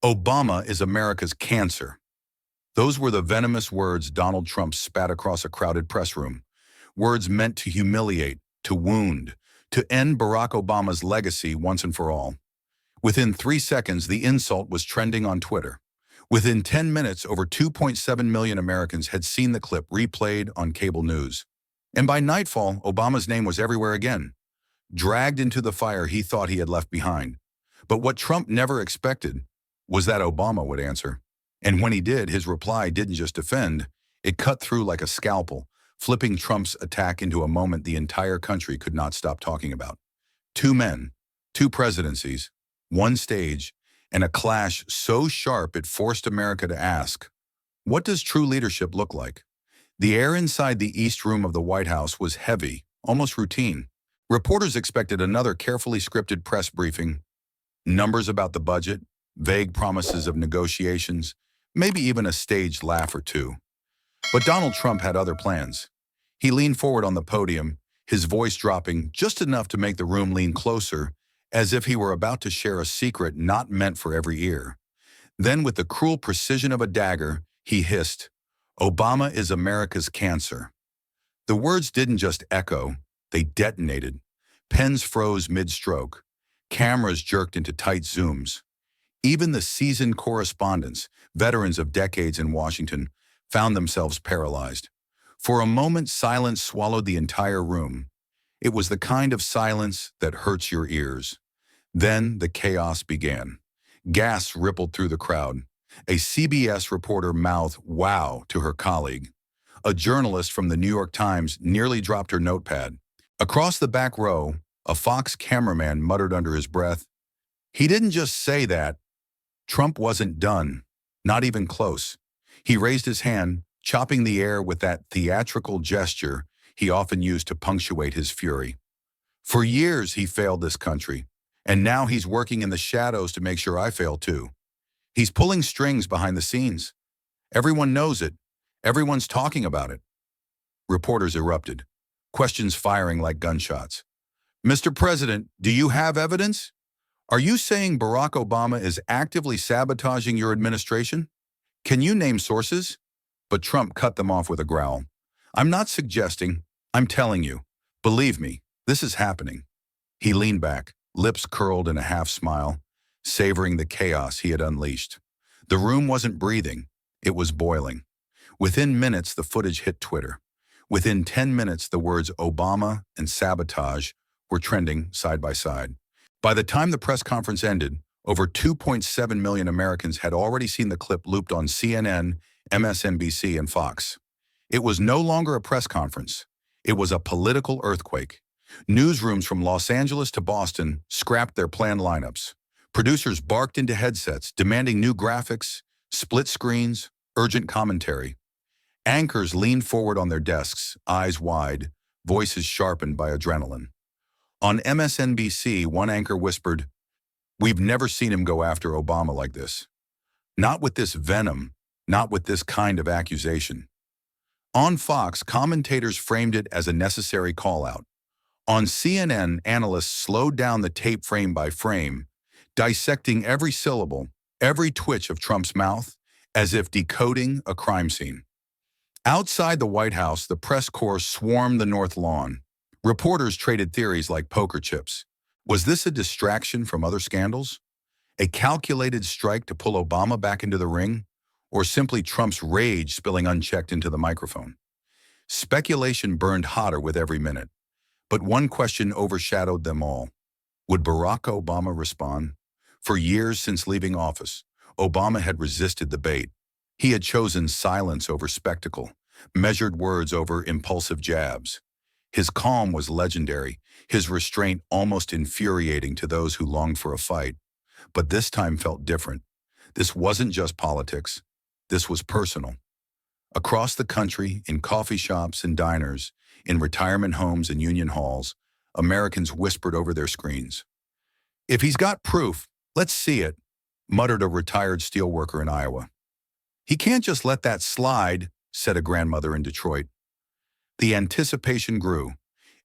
Obama is America's cancer. Those were the venomous words Donald Trump spat across a crowded press room. Words meant to humiliate, to wound, to end Barack Obama's legacy once and for all. Within 3 seconds, the insult was trending on Twitter. Within 10 minutes, over 2.7 million Americans had seen the clip replayed on cable news. And by nightfall, Obama's name was everywhere again, dragged into the fire he thought he had left behind. But what Trump never expected was that Obama would answer. And when he did, his reply didn't just defend, it cut through like a scalpel, flipping Trump's attack into a moment the entire country could not stop talking about. Two men, two presidencies, one stage, and a clash so sharp it forced America to ask, what does true leadership look like? The air inside the East Room of the White House was heavy, almost routine. Reporters expected another carefully scripted press briefing, numbers about the budget, vague promises of negotiations, maybe even a staged laugh or two. But Donald Trump had other plans. He leaned forward on the podium, his voice dropping just enough to make the room lean closer, as if he were about to share a secret not meant for every ear. Then, with the cruel precision of a dagger, he hissed, "Obama is America's cancer." The words didn't just echo, they detonated. Pens froze mid-stroke. Cameras jerked into tight zooms. Even the seasoned correspondents, veterans of decades in Washington, found themselves paralyzed. For a moment, silence swallowed the entire room. It was the kind of silence that hurts your ears. Then the chaos began. Gasps rippled through the crowd. A CBS reporter mouthed "wow" to her colleague. A journalist from the New York Times nearly dropped her notepad. Across the back row, a Fox cameraman muttered under his breath, "He didn't just say that." Trump wasn't done, not even close. He raised his hand, chopping the air with that theatrical gesture he often used to punctuate his fury. For years he failed this country, and now he's working in the shadows to make sure I fail too. He's pulling strings behind the scenes. Everyone knows it. Everyone's talking about it. Reporters erupted, questions firing like gunshots. "Mr. President, do you have evidence? Are you saying Barack Obama is actively sabotaging your administration? Can you name sources?" But Trump cut them off with a growl. "I'm not suggesting, I'm telling you. Believe me, this is happening." He leaned back, lips curled in a half smile, savoring the chaos he had unleashed. The room wasn't breathing, it was boiling. Within minutes, the footage hit Twitter. Within 10 minutes, the words Obama and sabotage were trending side by side. By the time the press conference ended, over 2.7 million Americans had already seen the clip looped on CNN, MSNBC, and Fox. It was no longer a press conference. It was a political earthquake. Newsrooms from Los Angeles to Boston scrapped their planned lineups. Producers barked into headsets, demanding new graphics, split screens, urgent commentary. Anchors leaned forward on their desks, eyes wide, voices sharpened by adrenaline. On MSNBC, one anchor whispered, "We've never seen him go after Obama like this. Not with this venom, not with this kind of accusation." On Fox, commentators framed it as a necessary call-out. On CNN, analysts slowed down the tape frame by frame, dissecting every syllable, every twitch of Trump's mouth, as if decoding a crime scene. Outside the White House, the press corps swarmed the North Lawn. Reporters traded theories like poker chips. Was this a distraction from other scandals? A calculated strike to pull Obama back into the ring? Or simply Trump's rage spilling unchecked into the microphone? Speculation burned hotter with every minute. But one question overshadowed them all. Would Barack Obama respond? For years since leaving office, Obama had resisted the bait. He had chosen silence over spectacle, measured words over impulsive jabs. His calm was legendary, his restraint almost infuriating to those who longed for a fight. But this time felt different. This wasn't just politics. This was personal. Across the country, in coffee shops and diners, in retirement homes and union halls, Americans whispered over their screens. "If he's got proof, let's see it," muttered a retired steelworker in Iowa. "He can't just let that slide," said a grandmother in Detroit. The anticipation grew.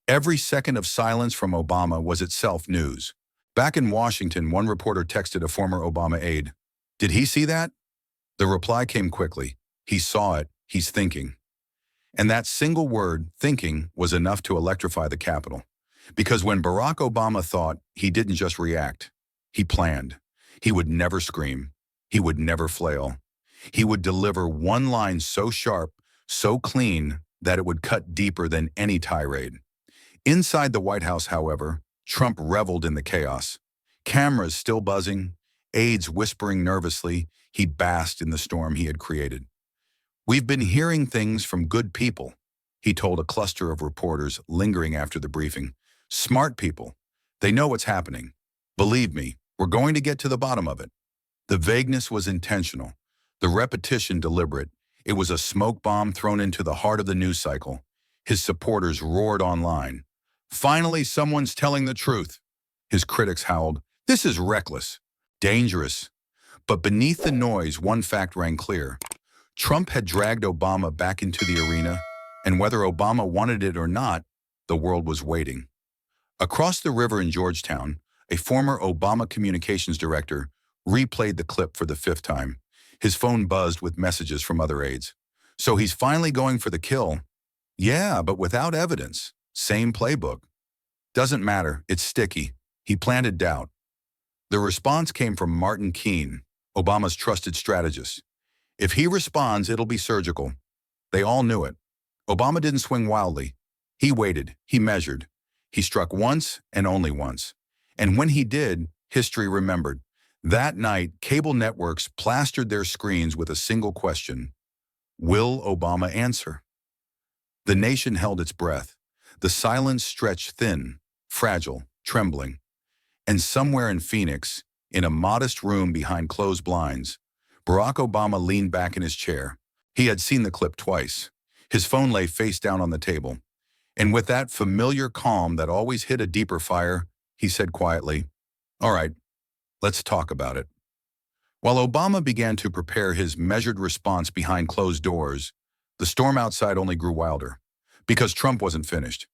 Every second of silence from Obama was itself news. Back in Washington, one reporter texted a former Obama aide, Did he see that? The reply came quickly. He saw it. He's thinking. And that single word, thinking, was enough to electrify the Capitol. Because when Barack Obama thought, he didn't just react. He planned. He would never scream. He would never flail. He would deliver one line so sharp, so clean, that it would cut deeper than any tirade. Inside the White House, however, Trump reveled in the chaos. Cameras still buzzing, aides whispering nervously, he basked in the storm he had created. "We've been hearing things from good people," he told a cluster of reporters lingering after the briefing. "Smart people. They know what's happening. Believe me, we're going to get to the bottom of it." The vagueness was intentional, the repetition deliberate. It was a smoke bomb thrown into the heart of the news cycle. His supporters roared online. "Finally, someone's telling the truth." His critics howled, "This is reckless, dangerous." But beneath the noise, one fact rang clear. Trump had dragged Obama back into the arena, and whether Obama wanted it or not, the world was waiting. Across the river in Georgetown, a former Obama communications director replayed the clip for the fifth time. His phone buzzed with messages from other aides. "So he's finally going for the kill." "Yeah, but without evidence. Same playbook." "Doesn't matter. It's sticky." He planted doubt. The response came from Martin Keene, Obama's trusted strategist. "If he responds, it'll be surgical." They all knew it. Obama didn't swing wildly. He waited. He measured. He struck once and only once. And when he did, history remembered. That night, cable networks plastered their screens with a single question: will Obama answer? The nation held its breath. The silence stretched thin, fragile, trembling. And somewhere in Phoenix, in a modest room behind closed blinds, Barack Obama leaned back in his chair. He had seen the clip twice. His phone lay face down on the table. And with that familiar calm that always hid a deeper fire, he said quietly, "All right, let's talk about it." While Obama began to prepare his measured response behind closed doors, the storm outside only grew wilder. Because Trump wasn't finished.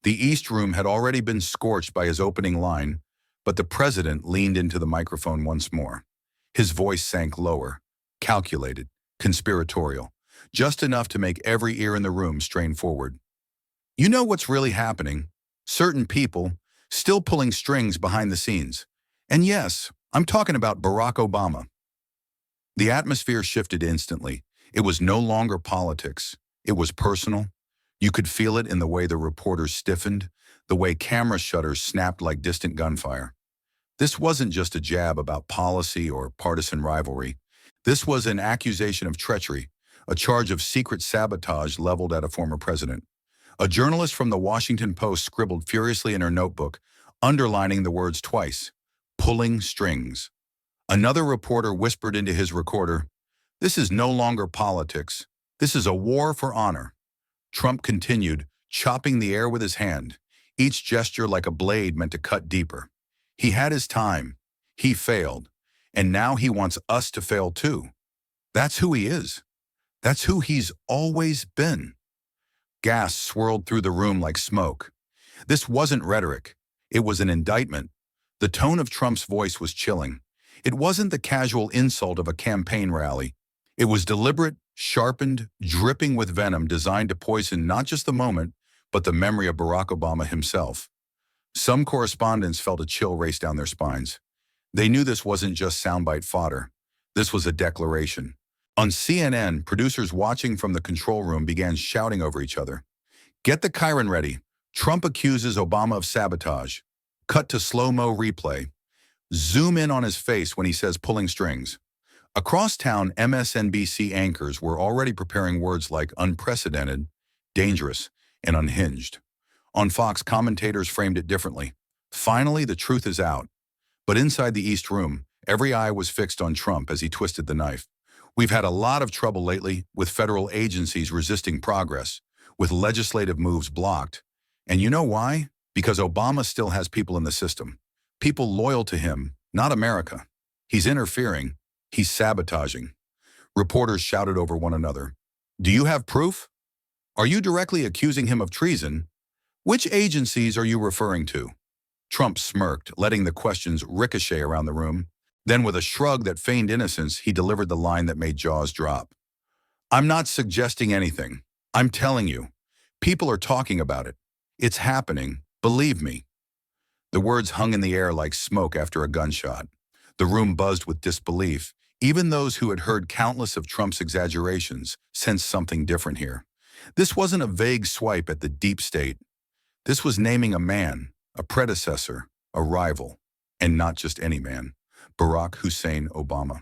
The East Room had already been scorched by his opening line, but the president leaned into the microphone once more. His voice sank lower, calculated, conspiratorial, just enough to make every ear in the room strain forward. "You know what's really happening? Certain people still pulling strings behind the scenes. And yes, I'm talking about Barack Obama." The atmosphere shifted instantly. It was no longer politics. It was personal. You could feel it in the way the reporters stiffened, the way camera shutters snapped like distant gunfire. This wasn't just a jab about policy or partisan rivalry. This was an accusation of treachery, a charge of secret sabotage leveled at a former president. A journalist from the Washington Post scribbled furiously in her notebook, underlining the words twice: pulling strings. Another reporter whispered into his recorder, "This is no longer politics. This is a war for honor." Trump continued, chopping the air with his hand, each gesture like a blade meant to cut deeper. He had his time. He failed. And now he wants us to fail too. That's who he is. That's who he's always been. Gas swirled through the room like smoke. This wasn't rhetoric. It was an indictment. The tone of Trump's voice was chilling. It wasn't the casual insult of a campaign rally. It was deliberate, sharpened, dripping with venom designed to poison not just the moment, but the memory of Barack Obama himself. Some correspondents felt a chill race down their spines. They knew this wasn't just soundbite fodder. This was a declaration. On CNN, producers watching from the control room began shouting over each other. "Get the Chiron ready. Trump accuses Obama of sabotage." Cut to slow-mo replay. Zoom in on his face when he says pulling strings. Across town, MSNBC anchors were already preparing words like unprecedented, dangerous, and unhinged. On Fox, commentators framed it differently. Finally, the truth is out. But inside the East Room, every eye was fixed on Trump as he twisted the knife. "We've had a lot of trouble lately with federal agencies resisting progress, with legislative moves blocked. And you know why? Because Obama still has people in the system. People loyal to him, not America. He's interfering. He's sabotaging." Reporters shouted over one another. "Do you have proof? Are you directly accusing him of treason? Which agencies are you referring to?" Trump smirked, letting the questions ricochet around the room. Then with a shrug that feigned innocence, he delivered the line that made jaws drop. I'm not suggesting anything. I'm telling you. People are talking about it. It's happening. Believe me. The words hung in the air like smoke after a gunshot. The room buzzed with disbelief. Even those who had heard countless of Trump's exaggerations sensed something different here. This wasn't a vague swipe at the deep state. This was naming a man, a predecessor, a rival, and not just any man, Barack Hussein Obama.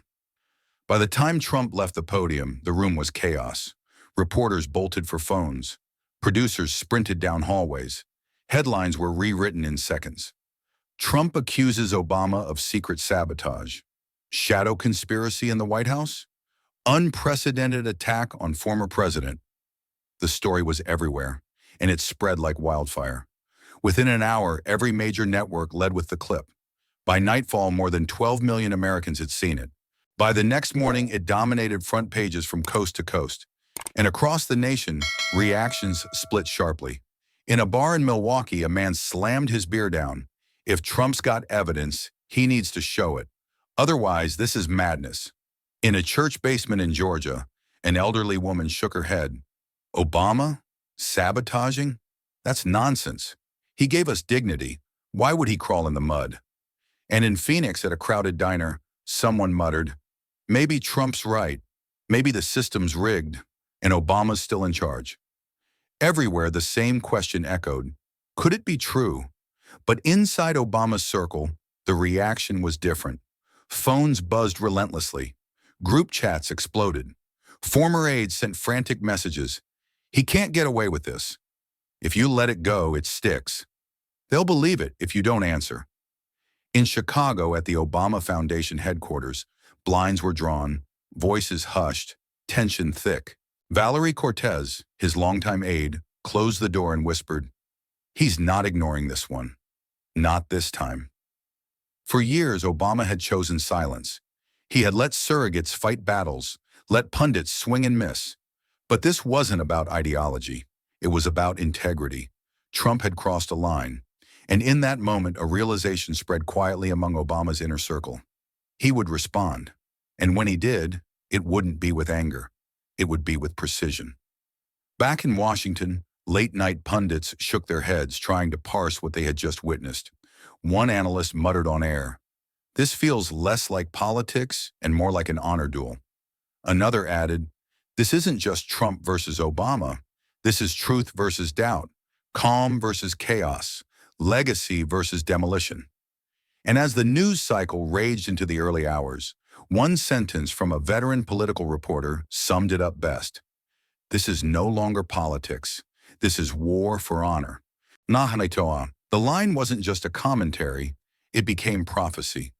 By the time Trump left the podium, the room was chaos. Reporters bolted for phones. Producers sprinted down hallways. Headlines were rewritten in seconds. Trump accuses Obama of secret sabotage. Shadow conspiracy in the White House? Unprecedented attack on former president. The story was everywhere, and it spread like wildfire. Within an hour, every major network led with the clip. By nightfall, more than 12 million Americans had seen it. By the next morning, it dominated front pages from coast to coast. And across the nation, reactions split sharply. In a bar in Milwaukee, a man slammed his beer down. If Trump's got evidence, he needs to show it. Otherwise, this is madness. In a church basement in Georgia, an elderly woman shook her head. Obama? Sabotaging? That's nonsense. He gave us dignity. Why would he crawl in the mud? And in Phoenix, at a crowded diner, someone muttered, maybe Trump's right. Maybe the system's rigged, and Obama's still in charge. Everywhere, the same question echoed. Could it be true? But inside Obama's circle, the reaction was different. Phones buzzed relentlessly. Group chats exploded. Former aides sent frantic messages. He can't get away with this. If you let it go, it sticks. They'll believe it if you don't answer. In Chicago, at the Obama Foundation headquarters, blinds were drawn, voices hushed, tension thick. Valerie Cortez, his longtime aide, closed the door and whispered, "He's not ignoring this one. Not this time." For years, Obama had chosen silence. He had let surrogates fight battles, let pundits swing and miss. But this wasn't about ideology. It was about integrity. Trump had crossed a line. And in that moment, a realization spread quietly among Obama's inner circle. He would respond. And when he did, it wouldn't be with anger. It would be with precision. Back in Washington, late-night pundits shook their heads, trying to parse what they had just witnessed. One analyst muttered on air, "This feels less like politics and more like an honor duel." Another added, "This isn't just Trump versus Obama. This is truth versus doubt, calm versus chaos, legacy versus demolition." And as the news cycle raged into the early hours, one sentence from a veteran political reporter summed it up best. "This is no longer politics. This is war for honor." Nahanitoa. The line wasn't just a commentary, it became prophecy.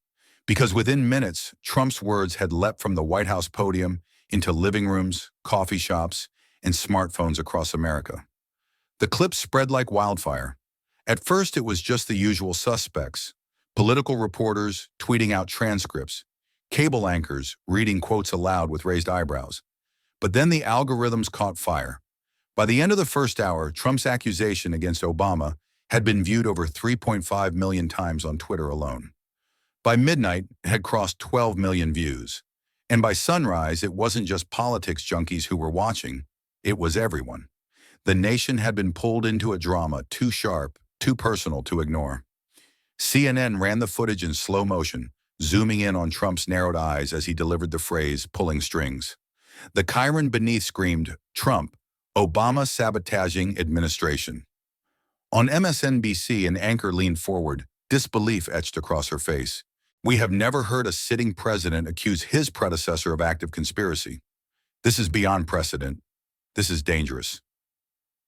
Because within minutes, Trump's words had leapt from the White House podium into living rooms, coffee shops, and smartphones across America. The clip spread like wildfire. At first, it was just the usual suspects: political reporters tweeting out transcripts, cable anchors reading quotes aloud with raised eyebrows. But then the algorithms caught fire. By the end of the first hour, Trump's accusation against Obama had been viewed over 3.5 million times on Twitter alone. By midnight, it had crossed 12 million views. And by sunrise, it wasn't just politics junkies who were watching, it was everyone. The nation had been pulled into a drama too sharp, too personal to ignore. CNN ran the footage in slow motion, zooming in on Trump's narrowed eyes as he delivered the phrase, "pulling strings." The Chiron beneath screamed, "Trump, Obama sabotaging administration." On MSNBC, an anchor leaned forward, disbelief etched across her face. "We have never heard a sitting president accuse his predecessor of active conspiracy. This is beyond precedent. This is dangerous."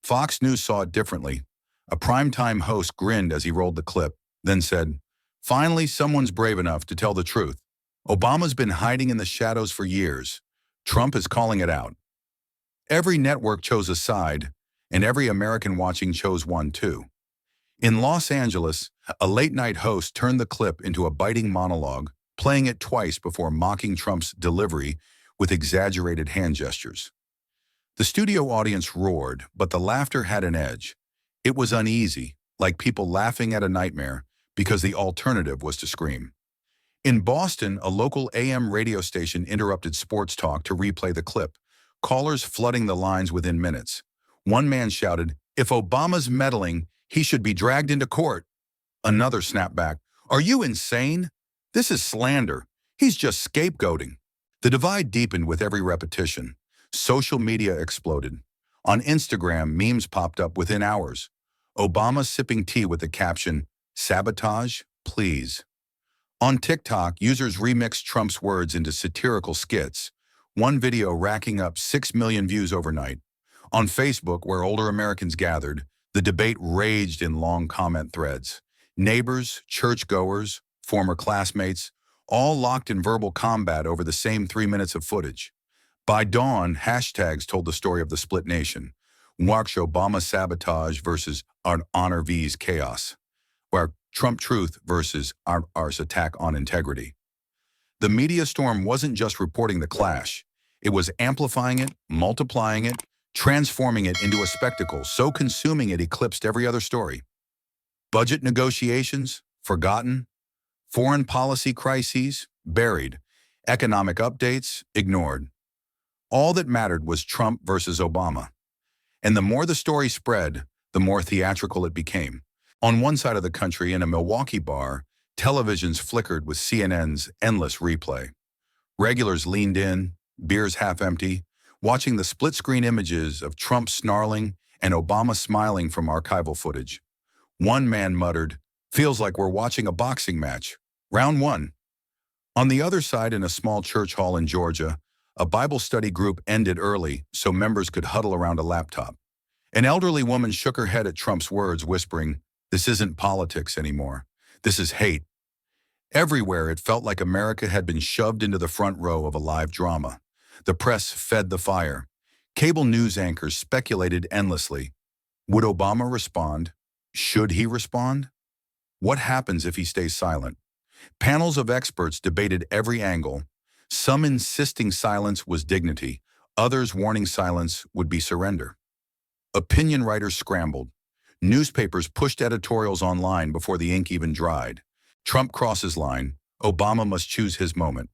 Fox News saw it differently. A primetime host grinned as he rolled the clip, then said, "Finally, someone's brave enough to tell the truth. Obama's been hiding in the shadows for years. Trump is calling it out." Every network chose a side, and every American watching chose one too. In Los Angeles, a late-night host turned the clip into a biting monologue, playing it twice before mocking Trump's delivery with exaggerated hand gestures. The studio audience roared, but the laughter had an edge. It was uneasy, like people laughing at a nightmare, because the alternative was to scream. In Boston, a local AM radio station interrupted sports talk to replay the clip, callers flooding the lines within minutes. One man shouted, "If Obama's meddling, he should be dragged into court." Another snapped back, "Are you insane? This is slander. He's just scapegoating." The divide deepened with every repetition. Social media exploded. On Instagram, memes popped up within hours. Obama sipping tea with the caption, "Sabotage, please." On TikTok, users remixed Trump's words into satirical skits, one video racking up 6 million views overnight. On Facebook, where older Americans gathered, the debate raged in long comment threads. Neighbors, churchgoers, former classmates, all locked in verbal combat over the same 3 minutes of footage. By dawn, hashtags told the story of the split nation. Watch Obama sabotage versus Honor V's chaos, where Trump truth versus ours attack on integrity. The media storm wasn't just reporting the clash. It was amplifying it, multiplying it, transforming it into a spectacle so consuming it eclipsed every other story. Budget negotiations, forgotten. Foreign policy crises, buried. Economic updates, ignored. All that mattered was Trump versus Obama. And the more the story spread, the more theatrical it became. On one side of the country, in a Milwaukee bar, televisions flickered with CNN's endless replay. Regulars leaned in, beers half empty, watching the split-screen images of Trump snarling and Obama smiling from archival footage. One man muttered, "Feels like we're watching a boxing match. Round one." On the other side, in a small church hall in Georgia, a Bible study group ended early so members could huddle around a laptop. An elderly woman shook her head at Trump's words, whispering, "This isn't politics anymore. This is hate." Everywhere, it felt like America had been shoved into the front row of a live drama. The press fed the fire. Cable news anchors speculated endlessly. Would Obama respond? Should he respond? What happens if he stays silent? Panels of experts debated every angle, some insisting silence was dignity, others warning silence would be surrender. Opinion writers scrambled. Newspapers pushed editorials online before the ink even dried. Trump crosses line, Obama must choose his moment.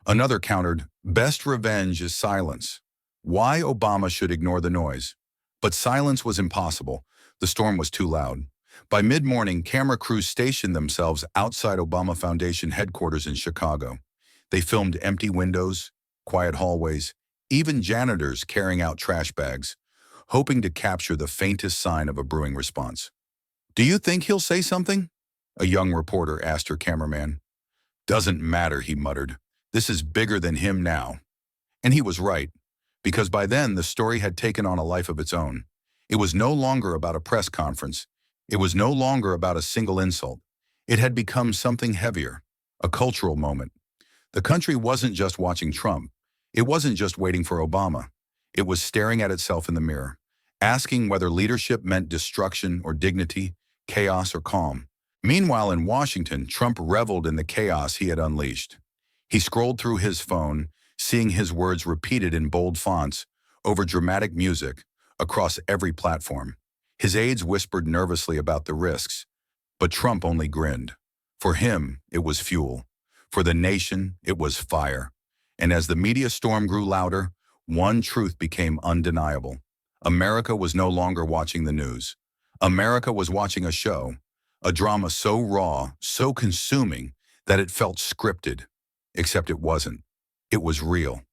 Another countered, best revenge is silence. Why Obama should ignore the noise? But silence was impossible. The storm was too loud. By mid-morning, camera crews stationed themselves outside Obama Foundation headquarters in Chicago. They filmed empty windows, quiet hallways, even janitors carrying out trash bags, hoping to capture the faintest sign of a brewing response. "Do you think he'll say something?" a young reporter asked her cameraman. "Doesn't matter," he muttered. "This is bigger than him now." And he was right, because by then the story had taken on a life of its own. It was no longer about a press conference. It was no longer about a single insult. It had become something heavier, a cultural moment. The country wasn't just watching Trump. It wasn't just waiting for Obama. It was staring at itself in the mirror, asking whether leadership meant destruction or dignity, chaos or calm. Meanwhile, in Washington, Trump reveled in the chaos he had unleashed. He scrolled through his phone, seeing his words repeated in bold fonts, over dramatic music, across every platform. His aides whispered nervously about the risks, but Trump only grinned. For him, it was fuel. For the nation, it was fire. And as the media storm grew louder, one truth became undeniable. America was no longer watching the news. America was watching a show, a drama so raw, so consuming, that it felt scripted. Except it wasn't. It was real.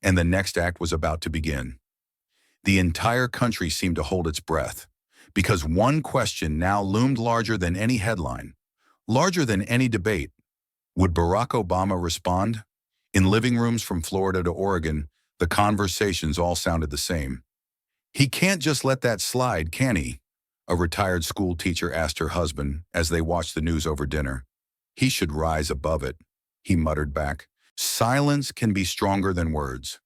And the next act was about to begin. The entire country seemed to hold its breath, because one question now loomed larger than any headline, larger than any debate. Would Barack Obama respond? In living rooms from Florida to Oregon, the conversations all sounded the same. "He can't just let that slide, can he?" a retired school teacher asked her husband as they watched the news over dinner. "He should rise above it," he muttered back. Silence can be stronger than words.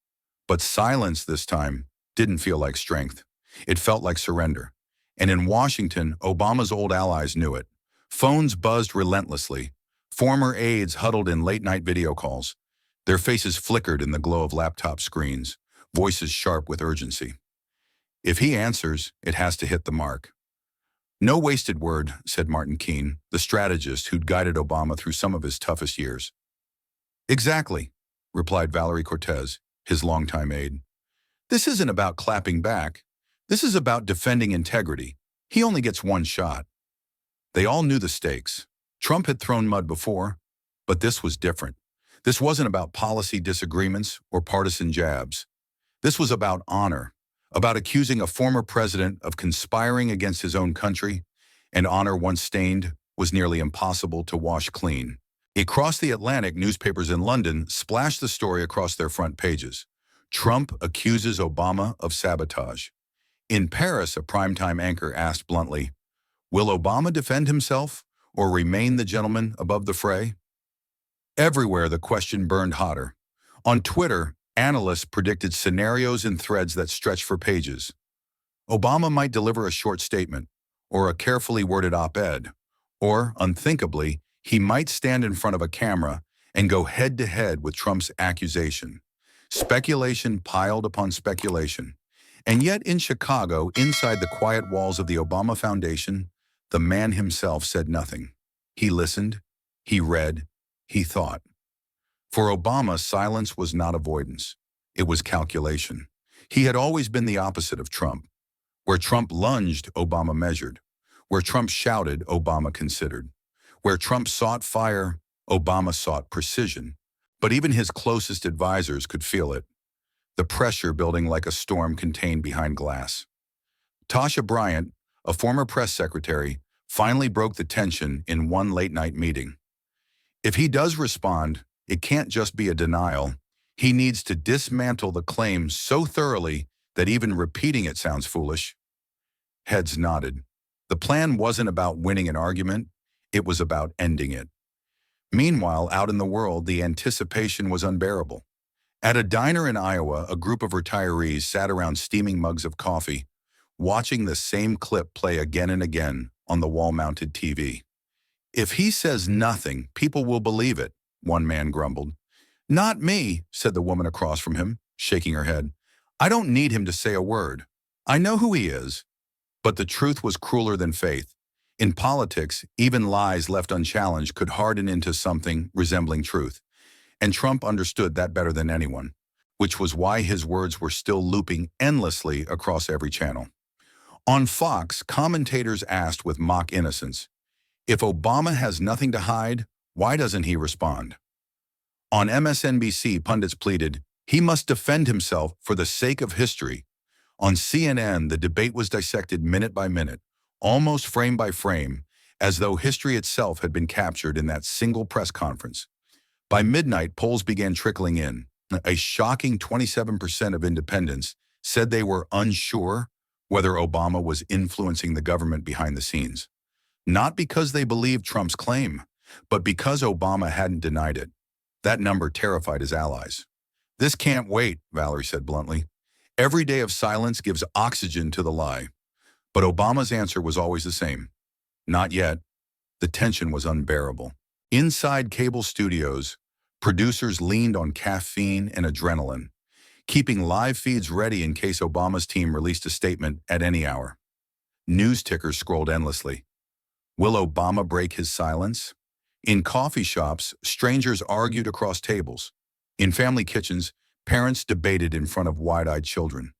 But silence this time didn't feel like strength. It felt like surrender. And in Washington, Obama's old allies knew it. Phones buzzed relentlessly. Former aides huddled in late-night video calls. Their faces flickered in the glow of laptop screens, voices sharp with urgency. If he answers, it has to hit the mark. "No wasted word," said Martin Keene, the strategist who'd guided Obama through some of his toughest years. Exactly, replied Valerie Cortez, his longtime aide. This isn't about clapping back. This is about defending integrity. He only gets one shot. They all knew the stakes. Trump had thrown mud before, but this was different. This wasn't about policy disagreements or partisan jabs. This was about honor, about accusing a former president of conspiring against his own country, and honor once stained was nearly impossible to wash clean. Across the Atlantic, newspapers in London splashed the story across their front pages. Trump accuses Obama of sabotage. In Paris, a primetime anchor asked bluntly, "Will Obama defend himself or remain the gentleman above the fray?" Everywhere, the question burned hotter. On Twitter, analysts predicted scenarios and threads that stretched for pages. Obama might deliver a short statement, or a carefully worded op-ed, or, unthinkably, he might stand in front of a camera and go head-to-head with Trump's accusation. Speculation piled upon speculation. And yet in Chicago, inside the quiet walls of the Obama Foundation, the man himself said nothing. He listened, he read, he thought. For Obama, silence was not avoidance. It was calculation. He had always been the opposite of Trump. Where Trump lunged, Obama measured. Where Trump shouted, Obama considered. Where Trump sought fire, Obama sought precision. But even his closest advisors could feel it. The pressure building like a storm contained behind glass. Tasha Bryant, a former press secretary, finally broke the tension in one late-night meeting. If he does respond, it can't just be a denial. He needs to dismantle the claim so thoroughly that even repeating it sounds foolish. Heads nodded. The plan wasn't about winning an argument, it was about ending it. Meanwhile, out in the world, the anticipation was unbearable. At a diner in Iowa, a group of retirees sat around steaming mugs of coffee, watching the same clip play again and again on the wall-mounted TV. "If he says nothing, people will believe it," one man grumbled. "Not me," said the woman across from him, shaking her head. "I don't need him to say a word. I know who he is." But the truth was crueler than faith. In politics, even lies left unchallenged could harden into something resembling truth. And Trump understood that better than anyone, which was why his words were still looping endlessly across every channel. On Fox, commentators asked with mock innocence, "If Obama has nothing to hide, why doesn't he respond?" On MSNBC, pundits pleaded, "He must defend himself for the sake of history." On CNN, the debate was dissected minute by minute, almost frame by frame, as though history itself had been captured in that single press conference. By midnight, polls began trickling in. A shocking 27% of independents said they were unsure whether Obama was influencing the government behind the scenes. Not because they believed Trump's claim, but because Obama hadn't denied it. That number terrified his allies. "This can't wait," Valerie said bluntly. "Every day of silence gives oxygen to the lie." But Obama's answer was always the same. Not yet. The tension was unbearable. Inside cable studios, producers leaned on caffeine and adrenaline, keeping live feeds ready in case Obama's team released a statement at any hour. News tickers scrolled endlessly. Will Obama break his silence? In coffee shops, strangers argued across tables. In family kitchens, parents debated in front of wide-eyed children.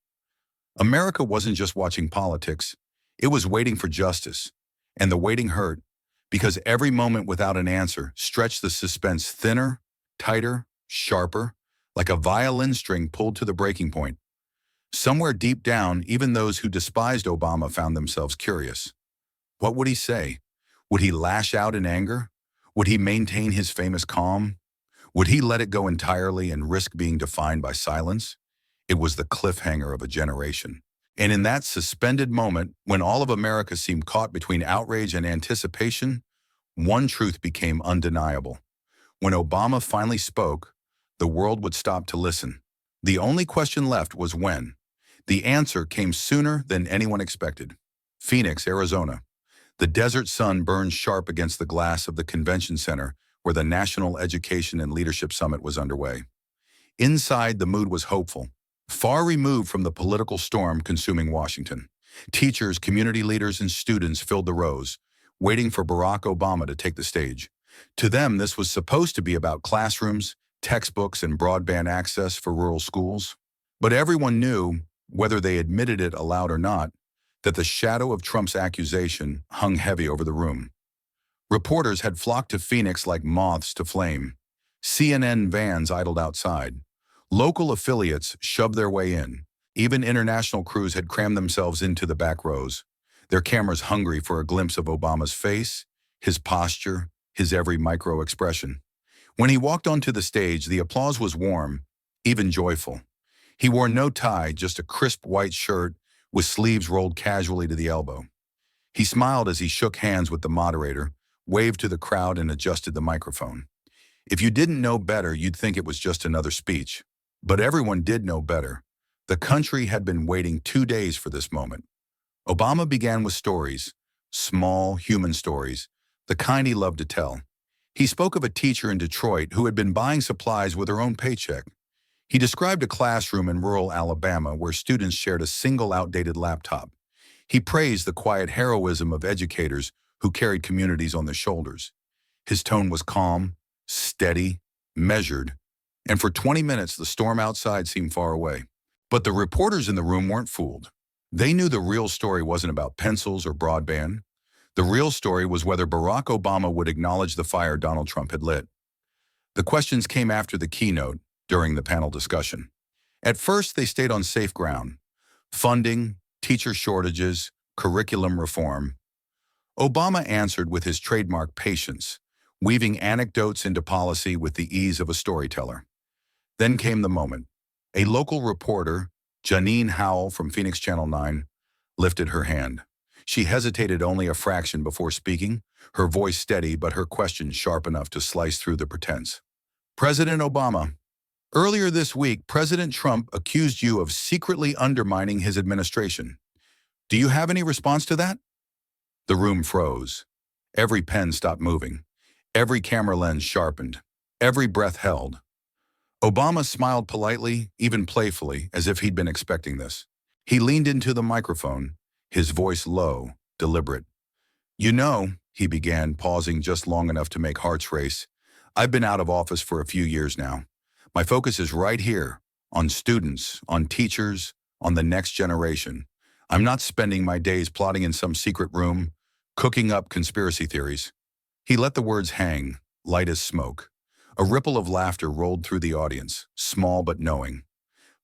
America wasn't just watching politics, it was waiting for justice. And the waiting hurt, because every moment without an answer stretched the suspense thinner, tighter, sharper, like a violin string pulled to the breaking point. Somewhere deep down, even those who despised Obama found themselves curious. What would he say? Would he lash out in anger? Would he maintain his famous calm? Would he let it go entirely and risk being defined by silence? It was the cliffhanger of a generation. And in that suspended moment, when all of America seemed caught between outrage and anticipation, one truth became undeniable. When Obama finally spoke, the world would stop to listen. The only question left was when. The answer came sooner than anyone expected. Phoenix, Arizona. The desert sun burned sharp against the glass of the convention center where the National Education and Leadership Summit was underway. Inside, the mood was hopeful, far removed from the political storm consuming Washington. Teachers, community leaders, and students filled the rows, waiting for Barack Obama to take the stage. To them, this was supposed to be about classrooms, textbooks and broadband access for rural schools. But everyone knew, whether they admitted it aloud or not, that the shadow of Trump's accusation hung heavy over the room. Reporters had flocked to Phoenix like moths to flame. CNN vans idled outside. Local affiliates shoved their way in. Even international crews had crammed themselves into the back rows, their cameras hungry for a glimpse of Obama's face, his posture, his every micro-expression. When he walked onto the stage, the applause was warm, even joyful. He wore no tie, just a crisp white shirt with sleeves rolled casually to the elbow. He smiled as he shook hands with the moderator, waved to the crowd, and adjusted the microphone. If you didn't know better, you'd think it was just another speech. But everyone did know better. The country had been waiting 2 days for this moment. Obama began with stories, small, human stories, the kind he loved to tell. He spoke of a teacher in Detroit who had been buying supplies with her own paycheck. He described a classroom in rural Alabama where students shared a single outdated laptop. He praised the quiet heroism of educators who carried communities on their shoulders. His tone was calm, steady, measured, and for 20 minutes the storm outside seemed far away. But the reporters in the room weren't fooled. They knew the real story wasn't about pencils or broadband. The real story was whether Barack Obama would acknowledge the fire Donald Trump had lit. The questions came after the keynote, during the panel discussion. At first, they stayed on safe ground: funding, teacher shortages, curriculum reform. Obama answered with his trademark patience, weaving anecdotes into policy with the ease of a storyteller. Then came the moment. A local reporter, Janine Howell from Phoenix Channel 9, lifted her hand. She hesitated only a fraction before speaking, her voice steady but her question sharp enough to slice through the pretense. President Obama, earlier this week, President Trump accused you of secretly undermining his administration. Do you have any response to that? The room froze. Every pen stopped moving. Every camera lens sharpened. Every breath held. Obama smiled politely, even playfully, as if he'd been expecting this. He leaned into the microphone, his voice low, deliberate. You know, he began, pausing just long enough to make hearts race, I've been out of office for a few years now. My focus is right here, on students, on teachers, on the next generation. I'm not spending my days plotting in some secret room, cooking up conspiracy theories. He let the words hang, light as smoke. A ripple of laughter rolled through the audience, small but knowing.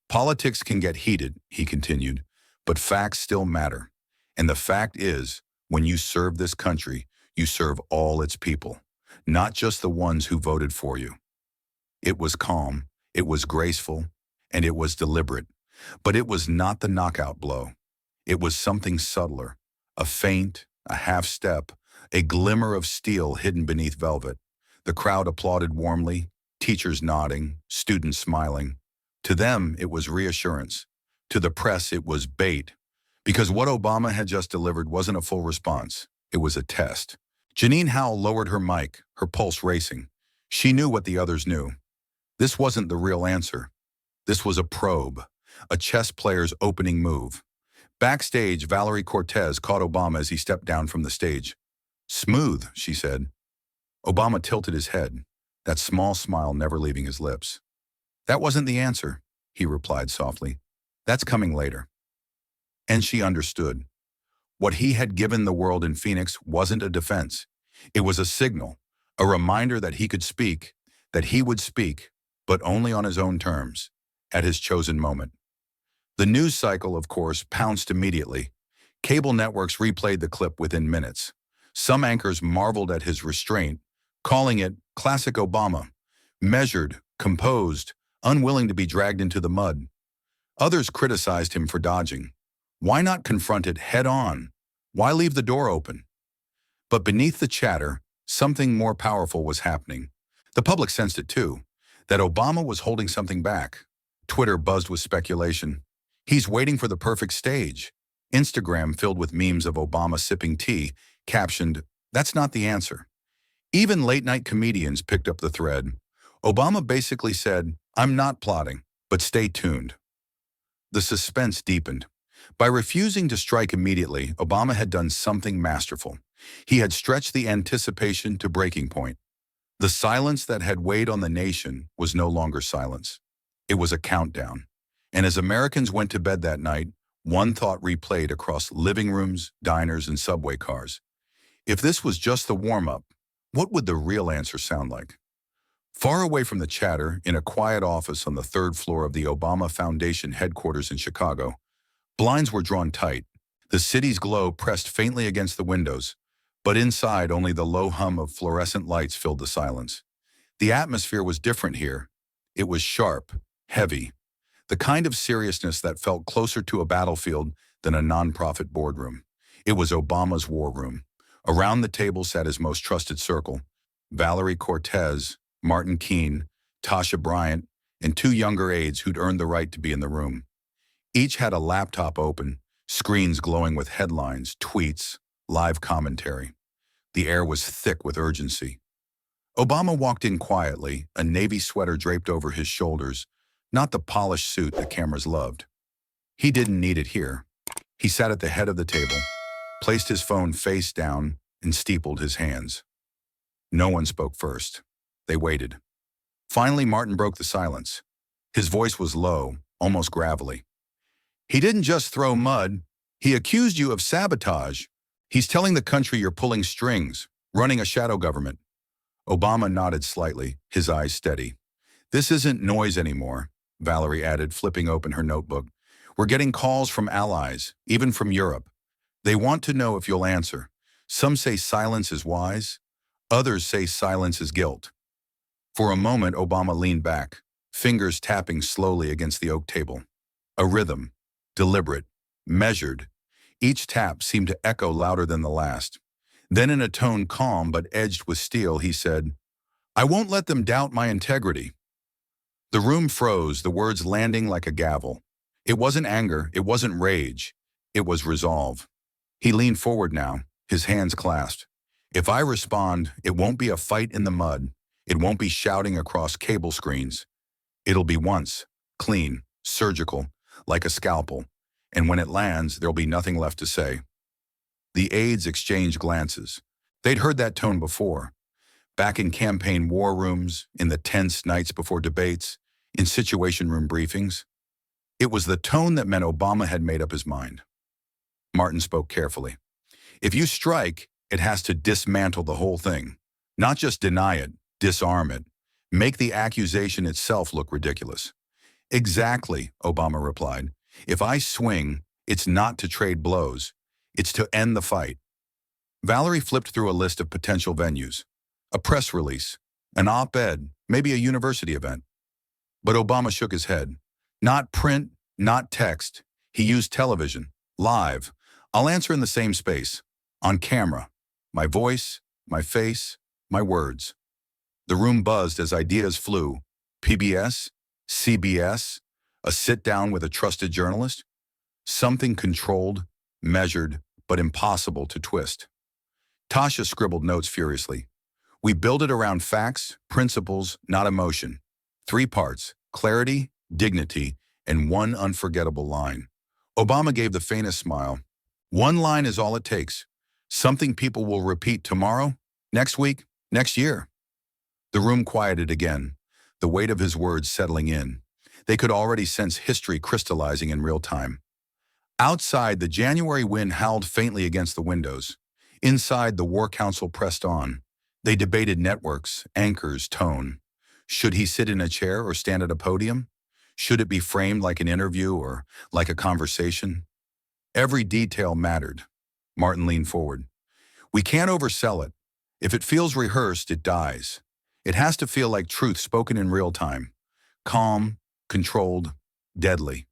Politics can get heated, he continued, but facts still matter. And the fact is, when you serve this country, you serve all its people, not just the ones who voted for you. It was calm, it was graceful, and it was deliberate. But it was not the knockout blow. It was something subtler, a feint, a half step, a glimmer of steel hidden beneath velvet. The crowd applauded warmly, teachers nodding, students smiling. To them, it was reassurance. To the press, it was bait. Because what Obama had just delivered wasn't a full response. It was a test. Janine Howell lowered her mic, her pulse racing. She knew what the others knew. This wasn't the real answer. This was a probe, a chess player's opening move. Backstage, Valerie Cortez caught Obama as he stepped down from the stage. Smooth, she said. Obama tilted his head, that small smile never leaving his lips. That wasn't the answer, he replied softly. That's coming later. And she understood. What he had given the world in Phoenix wasn't a defense. It was a signal, a reminder that he could speak, that he would speak, but only on his own terms, at his chosen moment. The news cycle, of course, pounced immediately. Cable networks replayed the clip within minutes. Some anchors marveled at his restraint, calling it classic Obama, measured, composed, unwilling to be dragged into the mud. Others criticized him for dodging. Why not confront it head on? Why leave the door open? But beneath the chatter, something more powerful was happening. The public sensed it too, that Obama was holding something back. Twitter buzzed with speculation. He's waiting for the perfect stage. Instagram filled with memes of Obama sipping tea, captioned, "That's not the answer." Even late-night comedians picked up the thread. Obama basically said, "I'm not plotting, but stay tuned." The suspense deepened. By refusing to strike immediately, Obama had done something masterful. He had stretched the anticipation to breaking point. The silence that had weighed on the nation was no longer silence. It was a countdown. And as Americans went to bed that night, one thought replayed across living rooms, diners, and subway cars. If this was just the warm-up, what would the real answer sound like? Far away from the chatter, in a quiet office on the third floor of the Obama Foundation headquarters in Chicago, blinds were drawn tight. The city's glow pressed faintly against the windows, but inside only the low hum of fluorescent lights filled the silence. The atmosphere was different here. It was sharp, heavy, the kind of seriousness that felt closer to a battlefield than a nonprofit boardroom. It was Obama's war room. Around the table sat his most trusted circle: Valerie Cortez, Martin Keene, Tasha Bryant, and two younger aides who'd earned the right to be in the room. Each had a laptop open, screens glowing with headlines, tweets, live commentary. The air was thick with urgency. Obama walked in quietly, a navy sweater draped over his shoulders, not the polished suit the cameras loved. He didn't need it here. He sat at the head of the table, placed his phone face down, and steepled his hands. No one spoke first. They waited. Finally, Martin broke the silence. His voice was low, almost gravelly. "He didn't just throw mud. He accused you of sabotage. He's telling the country you're pulling strings, running a shadow government." Obama nodded slightly, his eyes steady. "This isn't noise anymore," Valerie added, flipping open her notebook. "We're getting calls from allies, even from Europe. They want to know if you'll answer. Some say silence is wise. Others say silence is guilt." For a moment, Obama leaned back, fingers tapping slowly against the oak table. A rhythm, deliberate, measured. Each tap seemed to echo louder than the last. Then in a tone calm but edged with steel, he said, "I won't let them doubt my integrity." The room froze, the words landing like a gavel. It wasn't anger, it wasn't rage, it was resolve. He leaned forward now, his hands clasped. "If I respond, it won't be a fight in the mud. It won't be shouting across cable screens. It'll be once, clean, surgical, like a scalpel. And when it lands, there'll be nothing left to say." The aides exchanged glances. They'd heard that tone before. Back in campaign war rooms, in the tense nights before debates, in situation room briefings. It was the tone that meant Obama had made up his mind. Martin spoke carefully. "If you strike, it has to dismantle the whole thing. Not just deny it, disarm it. Make the accusation itself look ridiculous." "Exactly," Obama replied. "If I swing, it's not to trade blows. It's to end the fight." Valerie flipped through a list of potential venues. A press release, an op-ed, maybe a university event. But Obama shook his head. "Not print, not text. He used television, live. I'll answer in the same space, on camera. My voice, my face, my words." The room buzzed as ideas flew. PBS, CBS, a sit-down with a trusted journalist. Something controlled, measured, but impossible to twist. Tasha scribbled notes furiously. "We build it around facts, principles, not emotion. 3 parts: clarity, dignity, and one unforgettable line." Obama gave the faintest smile. "One line is all it takes. Something people will repeat tomorrow, next week, next year." The room quieted again, the weight of his words settling in. They could already sense history crystallizing in real time. Outside, the January wind howled faintly against the windows. Inside, the War Council pressed on. They debated networks, anchors, tone. Should he sit in a chair or stand at a podium? Should it be framed like an interview or like a conversation? Every detail mattered. Martin leaned forward. "We can't oversell it. If it feels rehearsed, it dies. It has to feel like truth spoken in real time. Calm, controlled, deadly."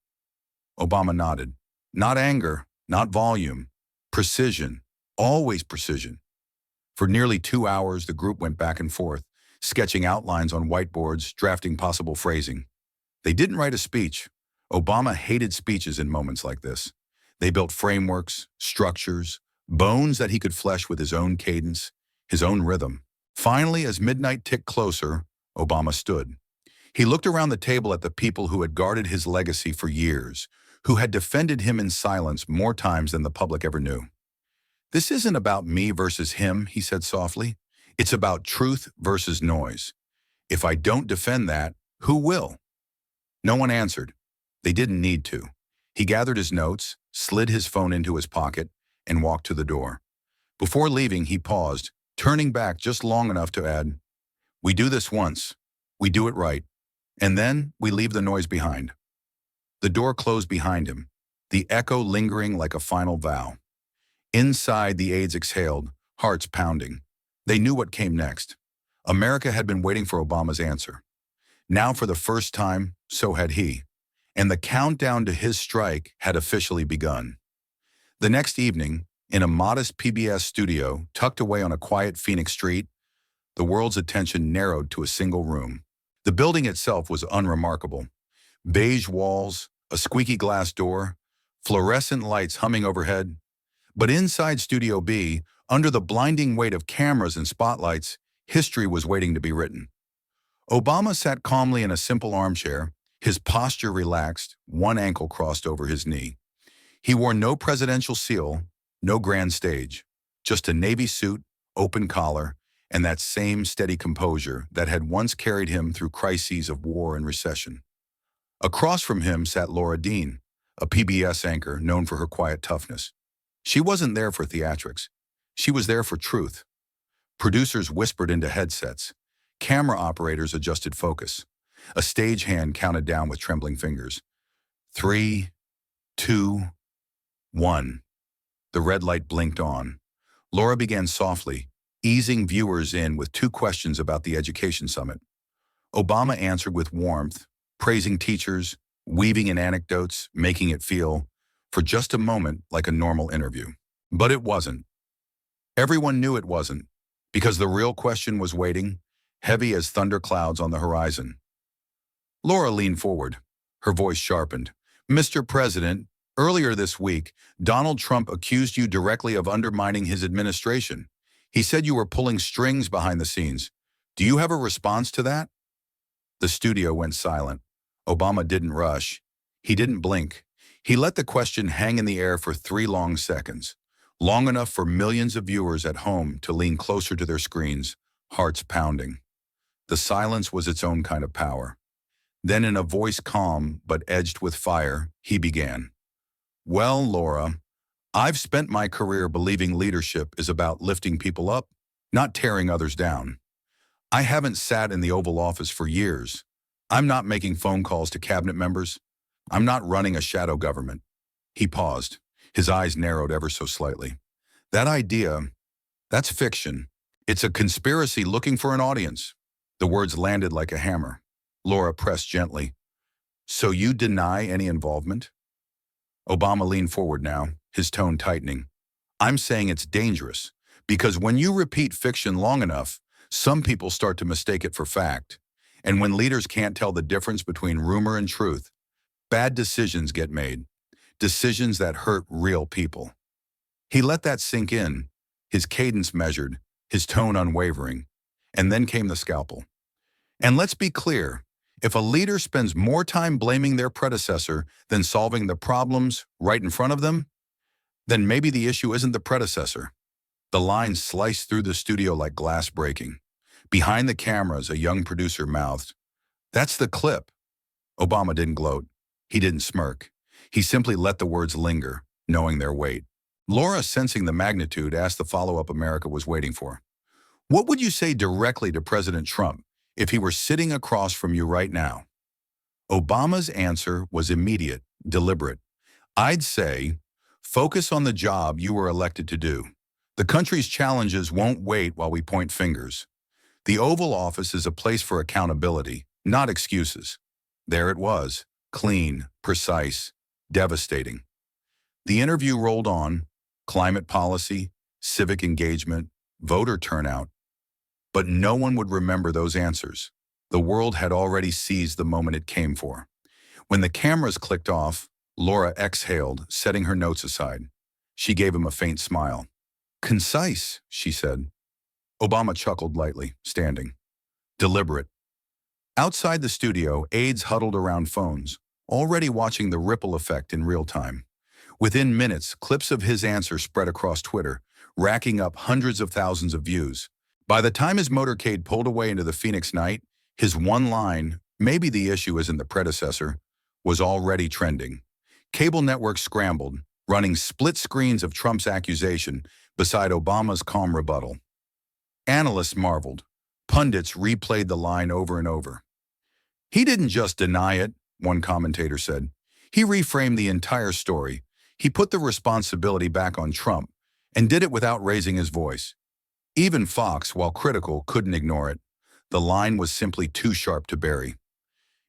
Obama nodded. "Not anger, not volume. Precision. Always precision." For nearly 2 hours, the group went back and forth, sketching outlines on whiteboards, drafting possible phrasing. They didn't write a speech. Obama hated speeches in moments like this. They built frameworks, structures, bones that he could flesh with his own cadence, his own rhythm. Finally, as midnight ticked closer, Obama stood. He looked around the table at the people who had guarded his legacy for years, who had defended him in silence more times than the public ever knew. "This isn't about me versus him," he said softly. It's about truth versus noise. If I don't defend that, who will? No one answered. They didn't need to. He gathered his notes, slid his phone into his pocket, and walked to the door. Before leaving, he paused, turning back just long enough to add, "We do this once. We do it right. And then we leave the noise behind." The door closed behind him, the echo lingering like a final vow. Inside, the aides exhaled, hearts pounding. They knew what came next. America had been waiting for Obama's answer. Now, for the first time, so had he. And the countdown to his strike had officially begun. The next evening, in a modest PBS studio tucked away on a quiet Phoenix street, the world's attention narrowed to a single room. The building itself was unremarkable. Beige walls, a squeaky glass door, fluorescent lights humming overhead. But inside Studio B, under the blinding weight of cameras and spotlights, history was waiting to be written. Obama sat calmly in a simple armchair, his posture relaxed, one ankle crossed over his knee. He wore no presidential seal, no grand stage, just a navy suit, open collar, and that same steady composure that had once carried him through crises of war and recession. Across from him sat Laura Dean, a PBS anchor known for her quiet toughness. She wasn't there for theatrics. She was there for truth. Producers whispered into headsets. Camera operators adjusted focus. A stagehand counted down with trembling fingers. 3, 2, 1. The red light blinked on. Laura began softly, easing viewers in with 2 questions about the education summit. Obama answered with warmth, praising teachers, weaving in anecdotes, making it feel, for just a moment, like a normal interview. But it wasn't. Everyone knew it wasn't, because the real question was waiting, heavy as thunderclouds on the horizon. Laura leaned forward, her voice sharpened. "Mr. President, earlier this week, Donald Trump accused you directly of undermining his administration. He said you were pulling strings behind the scenes. Do you have a response to that?" The studio went silent. Obama didn't rush. He didn't blink. He let the question hang in the air for 3 long seconds, long enough for millions of viewers at home to lean closer to their screens, hearts pounding. The silence was its own kind of power. Then, in a voice calm but edged with fire, he began. "Well, Laura, I've spent my career believing leadership is about lifting people up, not tearing others down. I haven't sat in the Oval Office for years. I'm not making phone calls to cabinet members. I'm not running a shadow government." He paused, his eyes narrowed ever so slightly. "That idea, that's fiction. It's a conspiracy looking for an audience." The words landed like a hammer. Laura pressed gently. "So you deny any involvement?" Obama leaned forward now, his tone tightening. "I'm saying it's dangerous, because when you repeat fiction long enough, some people start to mistake it for fact. And when leaders can't tell the difference between rumor and truth, bad decisions get made, decisions that hurt real people." He let that sink in, his cadence measured, his tone unwavering, and then came the scalpel. "And let's be clear, if a leader spends more time blaming their predecessor than solving the problems right in front of them, then maybe the issue isn't the predecessor." The lines sliced through the studio like glass breaking. Behind the cameras, a young producer mouthed, "That's the clip." Obama didn't gloat. He didn't smirk. He simply let the words linger, knowing their weight. Laura, sensing the magnitude, asked the follow-up America was waiting for. "What would you say directly to President Trump if he were sitting across from you right now?" Obama's answer was immediate, deliberate. "I'd say, focus on the job you were elected to do. The country's challenges won't wait while we point fingers. The Oval Office is a place for accountability, not excuses." There it was, clean, precise, devastating. The interview rolled on, climate policy, civic engagement, voter turnout. But no one would remember those answers. The world had already seized the moment it came for. When the cameras clicked off, Laura exhaled, setting her notes aside. She gave him a faint smile. "Concise," she said. Obama chuckled lightly, standing. "Deliberate." Outside the studio, aides huddled around phones, already watching the ripple effect in real time. Within minutes, clips of his answer spread across Twitter, racking up hundreds of thousands of views. By the time his motorcade pulled away into the Phoenix night, his one line, "Maybe the issue isn't the predecessor," was already trending. Cable networks scrambled, running split screens of Trump's accusation beside Obama's calm rebuttal. Analysts marveled. Pundits replayed the line over and over. "He didn't just deny it," one commentator said. "He reframed the entire story. He put the responsibility back on Trump and did it without raising his voice." Even Fox, while critical, couldn't ignore it. The line was simply too sharp to bury.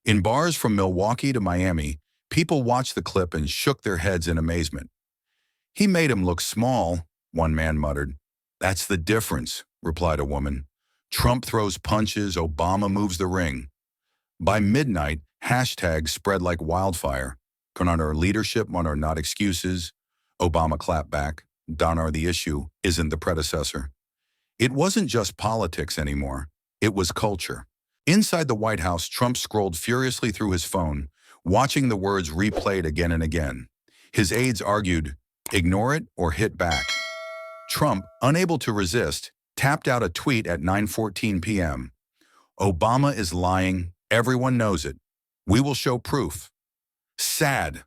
In bars from Milwaukee to Miami, people watched the clip and shook their heads in amazement. "He made him look small," one man muttered. "That's the difference," replied a woman. "Trump throws punches, Obama moves the ring." By midnight, hashtags spread like wildfire. "Our leadership, our not excuses," Obama Clapback, "Donar the issue isn't the predecessor." It wasn't just politics anymore. It was culture. Inside the White House, Trump scrolled furiously through his phone, watching the words replayed again and again. His aides argued, "Ignore it or hit back." Trump, unable to resist, tapped out a tweet at 9:14 p.m. "Obama is lying. Everyone knows it. We will show proof." Sad.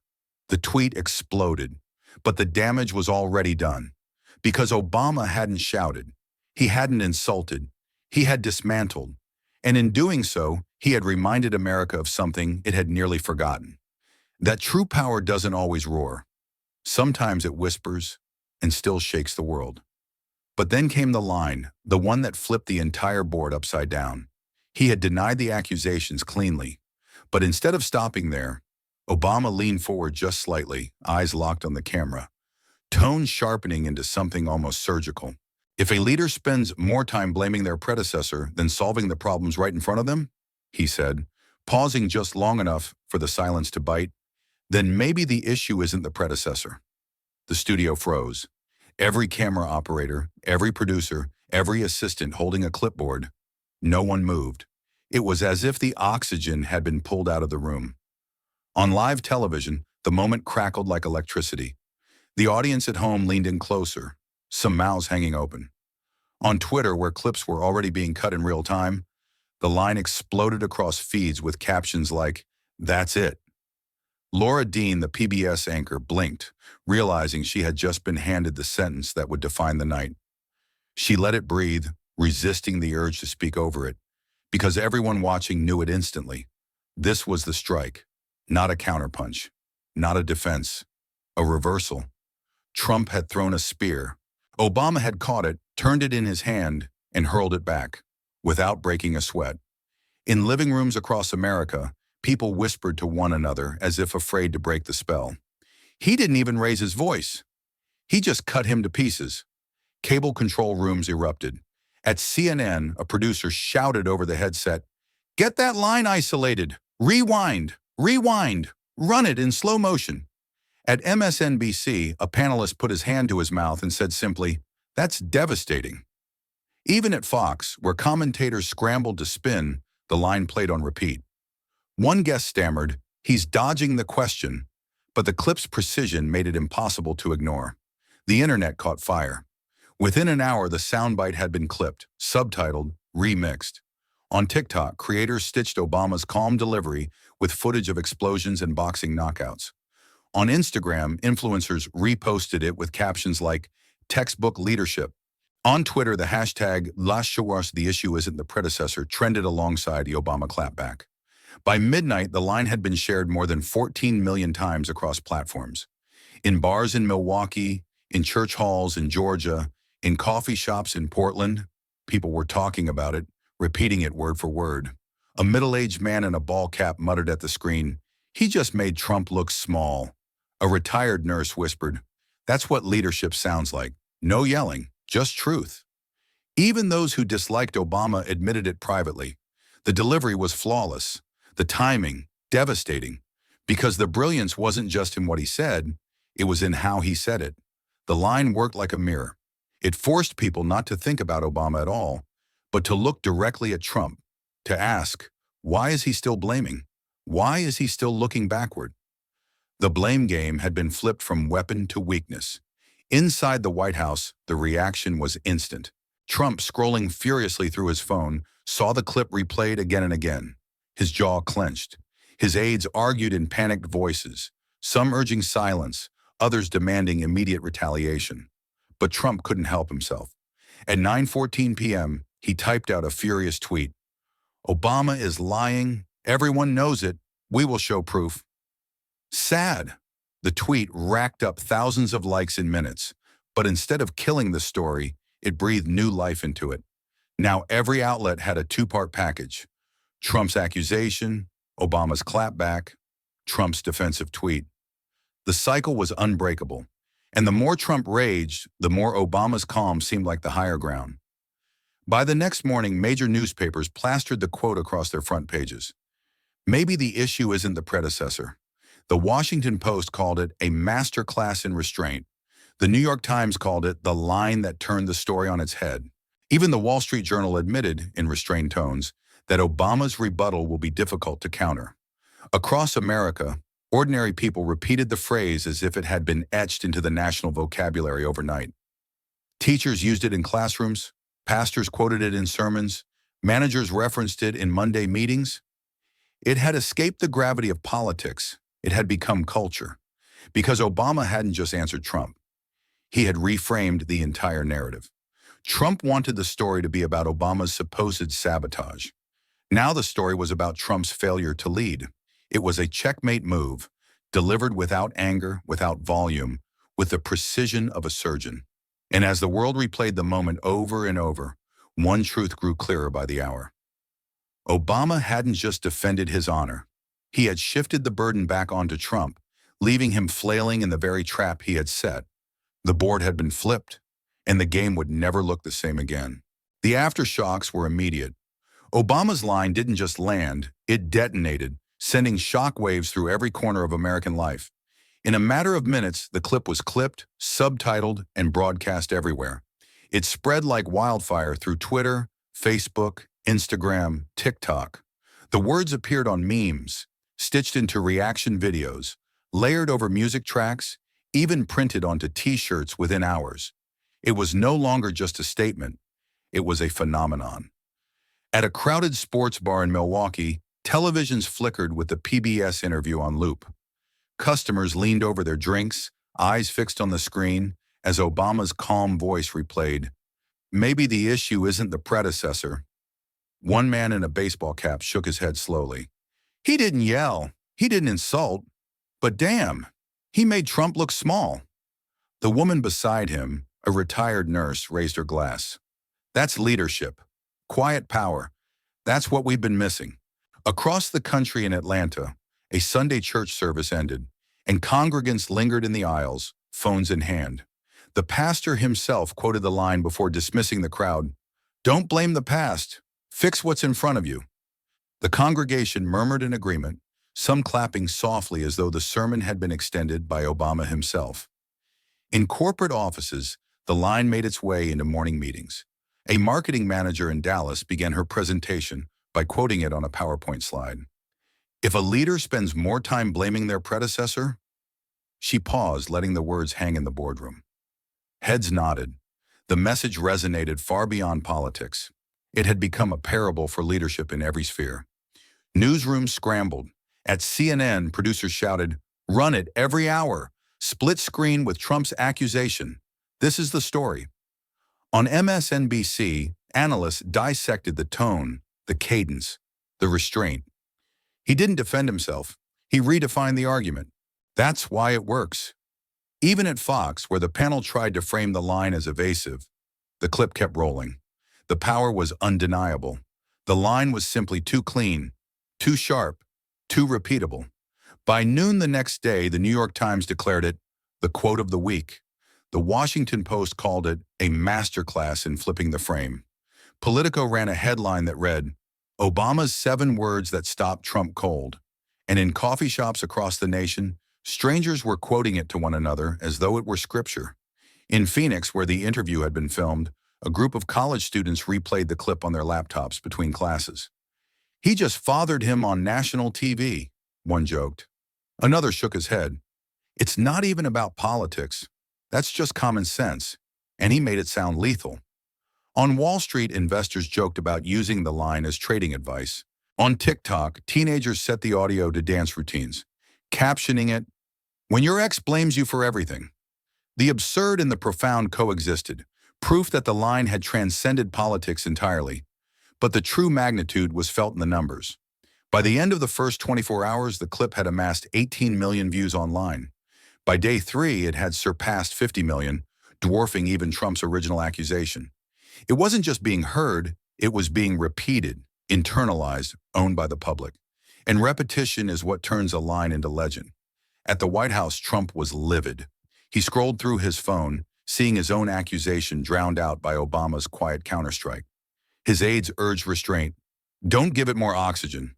The tweet exploded, but the damage was already done. Because Obama hadn't shouted. He hadn't insulted. He had dismantled. And in doing so, he had reminded America of something it had nearly forgotten. That true power doesn't always roar. Sometimes it whispers and still shakes the world. But then came the line, the one that flipped the entire board upside down. He had denied the accusations cleanly. But instead of stopping there, Obama leaned forward just slightly, eyes locked on the camera, tone sharpening into something almost surgical. "If a leader spends more time blaming their predecessor than solving the problems right in front of them," he said, pausing just long enough for the silence to bite, "then maybe the issue isn't the predecessor." The studio froze. Every camera operator, every producer, every assistant holding a clipboard. No one moved. It was as if the oxygen had been pulled out of the room. On live television, the moment crackled like electricity. The audience at home leaned in closer, some mouths hanging open. On Twitter, where clips were already being cut in real time, the line exploded across feeds with captions like, "That's it." Laura Dean, the PBS anchor, blinked, realizing she had just been handed the sentence that would define the night. She let it breathe, resisting the urge to speak over it, because everyone watching knew it instantly. This was the strike, not a counterpunch, not a defense, a reversal. Trump had thrown a spear. Obama had caught it, turned it in his hand, and hurled it back, without breaking a sweat. In living rooms across America, people whispered to one another as if afraid to break the spell. He didn't even raise his voice. He just cut him to pieces. Cable control rooms erupted. At CNN, a producer shouted over the headset, "Get that line isolated! Rewind! Rewind! Run it in slow motion!" At MSNBC, a panelist put his hand to his mouth and said simply, "That's devastating." Even at Fox, where commentators scrambled to spin, the line played on repeat. One guest stammered, "He's dodging the question," but the clip's precision made it impossible to ignore. The internet caught fire. Within an hour, the soundbite had been clipped, subtitled, remixed. On TikTok, creators stitched Obama's calm delivery with footage of explosions and boxing knockouts. On Instagram, influencers reposted it with captions like, "Textbook leadership." On Twitter, the hashtag #LasShawas the issue isn't the predecessor trended alongside the Obama clapback. By midnight, the line had been shared more than 14 million times across platforms. In bars in Milwaukee, in church halls in Georgia, in coffee shops in Portland, people were talking about it, repeating it word for word. A middle-aged man in a ball cap muttered at the screen, "He just made Trump look small." A retired nurse whispered, "That's what leadership sounds like. No yelling, just truth." Even those who disliked Obama admitted it privately. The delivery was flawless. The timing, devastating. Because the brilliance wasn't just in what he said, it was in how he said it. The line worked like a mirror. It forced people not to think about Obama at all, but to look directly at Trump, to ask, why is he still blaming? Why is he still looking backward? The blame game had been flipped from weapon to weakness. Inside the White House, the reaction was instant. Trump, scrolling furiously through his phone, saw the clip replayed again and again. His jaw clenched. His aides argued in panicked voices, some urging silence, others demanding immediate retaliation. But Trump couldn't help himself. At 9:14 p.m., he typed out a furious tweet. "Obama is lying. Everyone knows it. We will show proof." Sad. The tweet racked up thousands of likes in minutes, but instead of killing the story, it breathed new life into it. Now every outlet had a two-part package: Trump's accusation, Obama's clapback, Trump's defensive tweet. The cycle was unbreakable, and the more Trump raged, the more Obama's calm seemed like the higher ground. By the next morning, major newspapers plastered the quote across their front pages. Maybe the issue isn't the predecessor. The Washington Post called it a master class in restraint. The New York Times called it the line that turned the story on its head. Even the Wall Street Journal admitted, in restrained tones, that Obama's rebuttal will be difficult to counter. Across America, ordinary people repeated the phrase as if it had been etched into the national vocabulary overnight. Teachers used it in classrooms, pastors quoted it in sermons, managers referenced it in Monday meetings. It had escaped the gravity of politics. It had become culture. Because Obama hadn't just answered Trump. He had reframed the entire narrative. Trump wanted the story to be about Obama's supposed sabotage. Now the story was about Trump's failure to lead. It was a checkmate move, delivered without anger, without volume, with the precision of a surgeon. And as the world replayed the moment over and over, one truth grew clearer by the hour. Obama hadn't just defended his honor. He had shifted the burden back onto Trump, leaving him flailing in the very trap he had set. The board had been flipped, and the game would never look the same again. The aftershocks were immediate. Obama's line didn't just land, it detonated, sending shockwaves through every corner of American life. In a matter of minutes, the clip was clipped, subtitled, and broadcast everywhere. It spread like wildfire through Twitter, Facebook, Instagram, TikTok. The words appeared on memes, stitched into reaction videos, layered over music tracks, even printed onto T-shirts within hours. It was no longer just a statement. It was a phenomenon. At a crowded sports bar in Milwaukee, televisions flickered with the PBS interview on loop. Customers leaned over their drinks, eyes fixed on the screen, as Obama's calm voice replayed, "Maybe the issue isn't the predecessor." One man in a baseball cap shook his head slowly. "He didn't yell. He didn't insult. But damn, he made Trump look small." The woman beside him, a retired nurse, raised her glass. "That's leadership. Quiet power. That's what we've been missing." Across the country in Atlanta, a Sunday church service ended, and congregants lingered in the aisles, phones in hand. The pastor himself quoted the line before dismissing the crowd, "Don't blame the past. Fix what's in front of you." The congregation murmured in agreement, some clapping softly as though the sermon had been extended by Obama himself. In corporate offices, the line made its way into morning meetings. A marketing manager in Dallas began her presentation by quoting it on a PowerPoint slide. "If a leader spends more time blaming their predecessor..." She paused, letting the words hang in the boardroom. Heads nodded. The message resonated far beyond politics. It had become a parable for leadership in every sphere. Newsrooms scrambled. At CNN, producers shouted, "Run it every hour. Split screen with Trump's accusation. This is the story." On MSNBC, analysts dissected the tone, the cadence, the restraint. He didn't defend himself. He redefined the argument. That's why it works. Even at Fox, where the panel tried to frame the line as evasive, the clip kept rolling. The power was undeniable. The line was simply too clean, too sharp, too repeatable. By noon the next day, the New York Times declared it the quote of the week. The Washington Post called it a masterclass in flipping the frame. Politico ran a headline that read, "Obama's 7 words that stopped Trump cold." And in coffee shops across the nation, strangers were quoting it to one another as though it were scripture. In Phoenix, where the interview had been filmed, a group of college students replayed the clip on their laptops between classes. "He just fathered him on national TV," one joked. Another shook his head. "It's not even about politics. That's just common sense." And he made it sound lethal. On Wall Street, investors joked about using the line as trading advice. On TikTok, teenagers set the audio to dance routines, captioning it, "When your ex blames you for everything." The absurd and the profound coexisted, proof that the line had transcended politics entirely. But the true magnitude was felt in the numbers. By the end of the first 24 hours, the clip had amassed 18 million views online. By day 3, it had surpassed 50 million, dwarfing even Trump's original accusation. It wasn't just being heard, it was being repeated, internalized, owned by the public. And repetition is what turns a line into legend. At the White House, Trump was livid. He scrolled through his phone, seeing his own accusation drowned out by Obama's quiet counterstrike. His aides urged restraint. Don't give it more oxygen.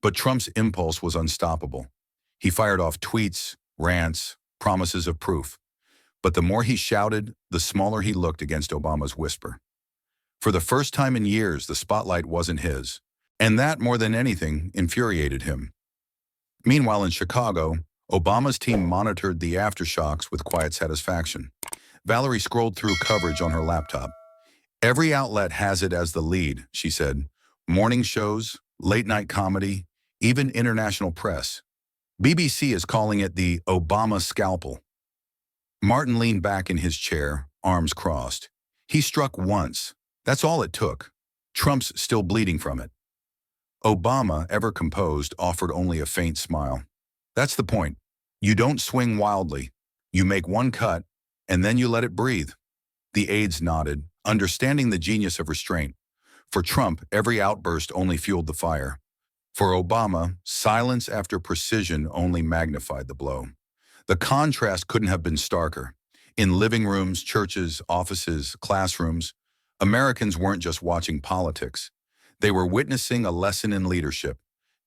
But Trump's impulse was unstoppable. He fired off tweets, rants, promises of proof. But the more he shouted, the smaller he looked against Obama's whisper. For the first time in years, the spotlight wasn't his. And that, more than anything, infuriated him. Meanwhile, in Chicago, Obama's team monitored the aftershocks with quiet satisfaction. Valerie scrolled through coverage on her laptop. Every outlet has it as the lead, she said. Morning shows, late-night comedy, even international press. BBC is calling it the Obama scalpel. Martin leaned back in his chair, arms crossed. He struck once. That's all it took. Trump's still bleeding from it. Obama, ever composed, offered only a faint smile. That's the point. You don't swing wildly. You make one cut, and then you let it breathe. The aides nodded, understanding the genius of restraint. For Trump, every outburst only fueled the fire. For Obama, silence after precision only magnified the blow. The contrast couldn't have been starker. In living rooms, churches, offices, classrooms, Americans weren't just watching politics. They were witnessing a lesson in leadership,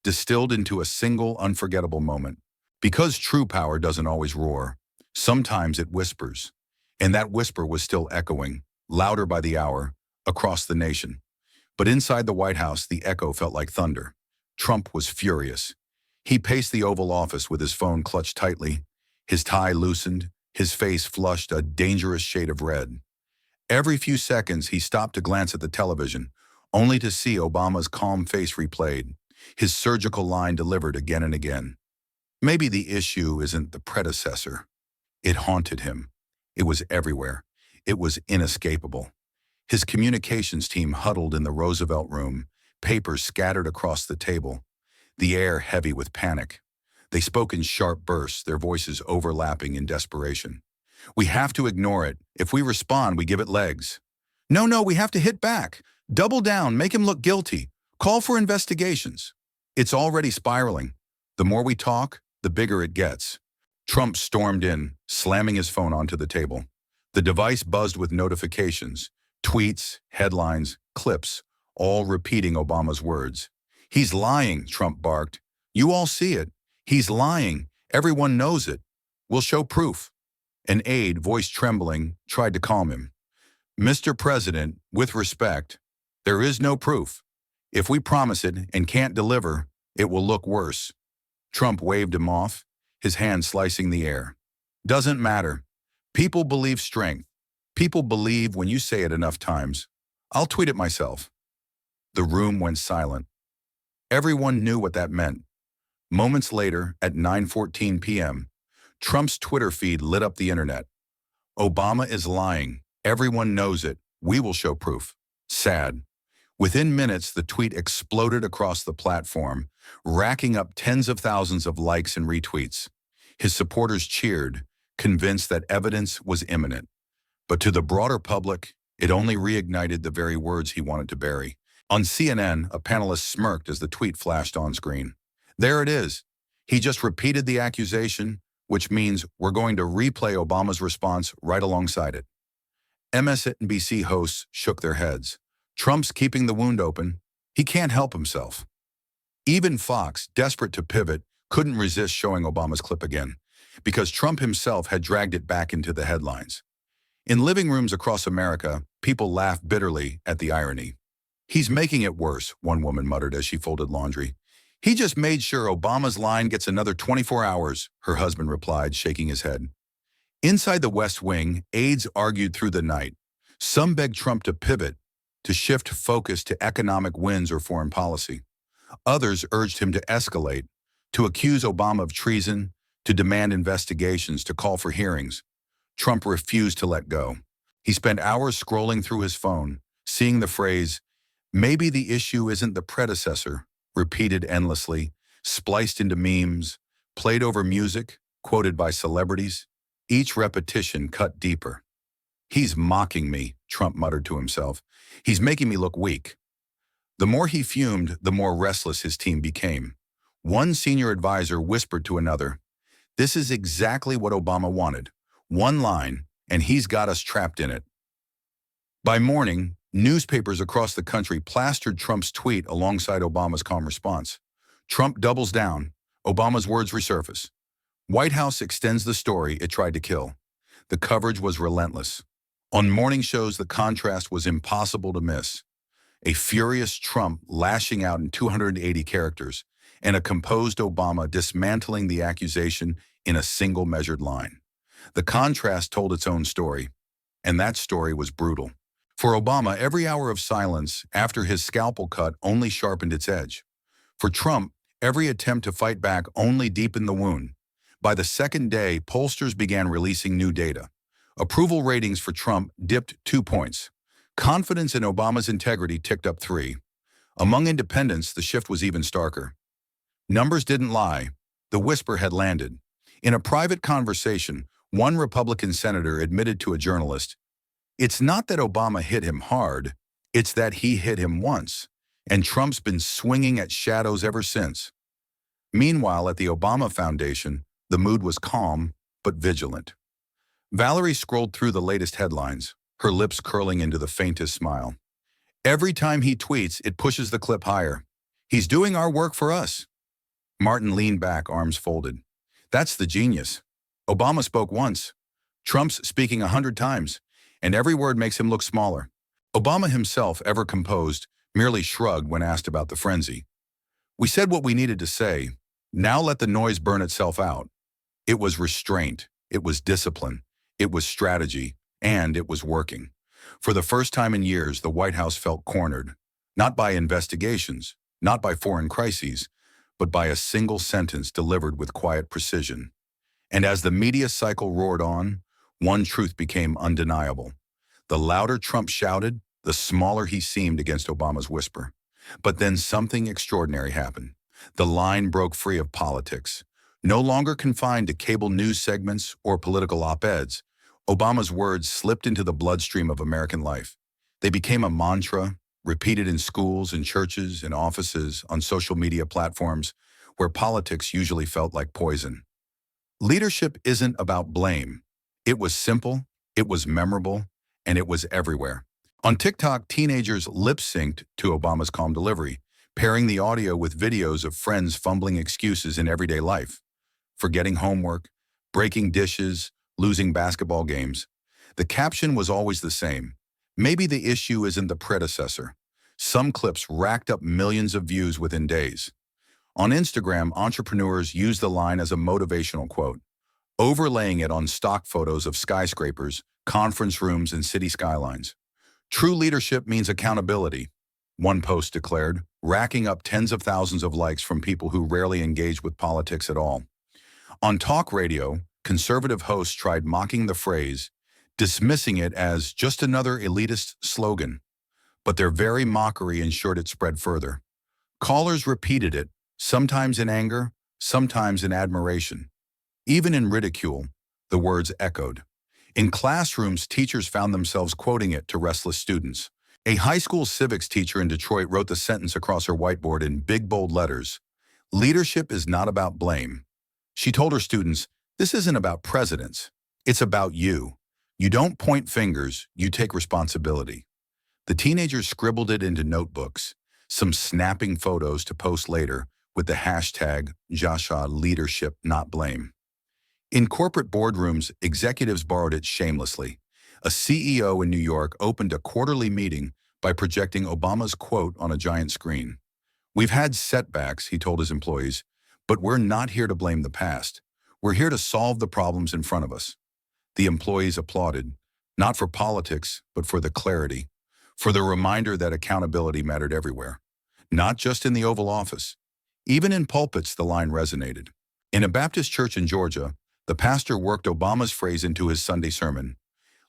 distilled into a single unforgettable moment. Because true power doesn't always roar, sometimes it whispers. And that whisper was still echoing, louder by the hour, across the nation. But inside the White House, the echo felt like thunder. Trump was furious. He paced the Oval Office with his phone clutched tightly, his tie loosened, his face flushed a dangerous shade of red. Every few seconds, he stopped to glance at the television, only to see Obama's calm face replayed, his surgical line delivered again and again. Maybe the issue isn't the predecessor. It haunted him. It was everywhere. It was inescapable. His communications team huddled in the Roosevelt Room, papers scattered across the table, the air heavy with panic. They spoke in sharp bursts, their voices overlapping in desperation. We have to ignore it. If we respond, we give it legs. No, we have to hit back. Double down, make him look guilty. Call for investigations. It's already spiraling. The more we talk, the bigger it gets. Trump stormed in, slamming his phone onto the table. The device buzzed with notifications, tweets, headlines, clips, all repeating Obama's words. He's lying, Trump barked. You all see it. He's lying. Everyone knows it. We'll show proof. An aide, voice trembling, tried to calm him. Mr. President, with respect, there is no proof. If we promise it and can't deliver, it will look worse. Trump waved him off, his hand slicing the air. Doesn't matter. People believe strength. People believe when you say it enough times. I'll tweet it myself. The room went silent. Everyone knew what that meant. Moments later, at 9:14 p.m., Trump's Twitter feed lit up the internet. Obama is lying. Everyone knows it. We will show proof. Sad. Within minutes, the tweet exploded across the platform, racking up tens of thousands of likes and retweets. His supporters cheered, convinced that evidence was imminent. But to the broader public, it only reignited the very words he wanted to bury. On CNN, a panelist smirked as the tweet flashed on screen. There it is. He just repeated the accusation, which means we're going to replay Obama's response right alongside it. MSNBC hosts shook their heads. Trump's keeping the wound open. He can't help himself. Even Fox, desperate to pivot, couldn't resist showing Obama's clip again, because Trump himself had dragged it back into the headlines. In living rooms across America, people laughed bitterly at the irony. He's making it worse, one woman muttered as she folded laundry. He just made sure Obama's line gets another 24 hours, her husband replied, shaking his head. Inside the West Wing, aides argued through the night. Some begged Trump to pivot, to shift focus to economic wins or foreign policy. Others urged him to escalate, to accuse Obama of treason, to demand investigations, to call for hearings. Trump refused to let go. He spent hours scrolling through his phone, seeing the phrase, "Maybe the issue isn't the predecessor," repeated endlessly, spliced into memes, played over music, quoted by celebrities. Each repetition cut deeper. "He's mocking me," Trump muttered to himself. "He's making me look weak." The more he fumed, the more restless his team became. One senior advisor whispered to another, "This is exactly what Obama wanted. One line, and he's got us trapped in it." By morning, newspapers across the country plastered Trump's tweet alongside Obama's calm response. Trump doubles down. Obama's words resurface. White House extends the story it tried to kill. The coverage was relentless. On morning shows, the contrast was impossible to miss. A furious Trump lashing out in 280 characters, and a composed Obama dismantling the accusation in a single measured line. The contrast told its own story, and that story was brutal. For Obama, every hour of silence after his scalpel cut only sharpened its edge. For Trump, every attempt to fight back only deepened the wound. By the second day, pollsters began releasing new data. Approval ratings for Trump dipped 2 points. Confidence in Obama's integrity ticked up 3. Among independents, the shift was even starker. Numbers didn't lie. The whisper had landed. In a private conversation, one Republican senator admitted to a journalist, "It's not that Obama hit him hard, it's that he hit him once, and Trump's been swinging at shadows ever since." Meanwhile, at the Obama Foundation, the mood was calm but vigilant. Valerie scrolled through the latest headlines, her lips curling into the faintest smile. "Every time he tweets, it pushes the clip higher. He's doing our work for us." Martin leaned back, arms folded. "That's the genius. Obama spoke once. Trump's speaking 100 times, and every word makes him look smaller." Obama himself, ever composed, merely shrugged when asked about the frenzy. "We said what we needed to say. Now let the noise burn itself out." It was restraint. It was discipline. It was strategy. And it was working. For the first time in years, the White House felt cornered. Not by investigations, not by foreign crises, but by a single sentence delivered with quiet precision. And as the media cycle roared on, one truth became undeniable. The louder Trump shouted, the smaller he seemed against Obama's whisper. But then something extraordinary happened. The line broke free of politics. No longer confined to cable news segments or political op-eds, Obama's words slipped into the bloodstream of American life. They became a mantra, repeated in schools, in churches, in offices, on social media platforms, where politics usually felt like poison. Leadership isn't about blame. It was simple, it was memorable, and it was everywhere. On TikTok, teenagers lip-synced to Obama's calm delivery, pairing the audio with videos of friends fumbling excuses in everyday life. Forgetting homework, breaking dishes, losing basketball games. The caption was always the same. Maybe the issue isn't the predecessor. Some clips racked up millions of views within days. On Instagram, entrepreneurs used the line as a motivational quote, overlaying it on stock photos of skyscrapers, conference rooms, and city skylines. "True leadership means accountability," one post declared, racking up tens of thousands of likes from people who rarely engaged with politics at all. On talk radio, conservative hosts tried mocking the phrase, dismissing it as just another elitist slogan. But their very mockery ensured it spread further. Callers repeated it, sometimes in anger, sometimes in admiration. Even in ridicule, the words echoed. In classrooms, teachers found themselves quoting it to restless students. A high school civics teacher in Detroit wrote the sentence across her whiteboard in big, bold letters, "Leadership is not about blame." She told her students, "This isn't about presidents. It's about you. You don't point fingers, you take responsibility." The teenagers scribbled it into notebooks, some snapping photos to post later with the hashtag Jasha leadership, not blame. In corporate boardrooms, executives borrowed it shamelessly. A CEO in New York opened a quarterly meeting by projecting Obama's quote on a giant screen. "We've had setbacks," he told his employees, "but we're not here to blame the past. We're here to solve the problems in front of us." The employees applauded, not for politics, but for the clarity. for the reminder that accountability mattered everywhere, not just in the Oval Office. Even in pulpits, the line resonated. In a Baptist church in Georgia, the pastor worked Obama's phrase into his Sunday sermon.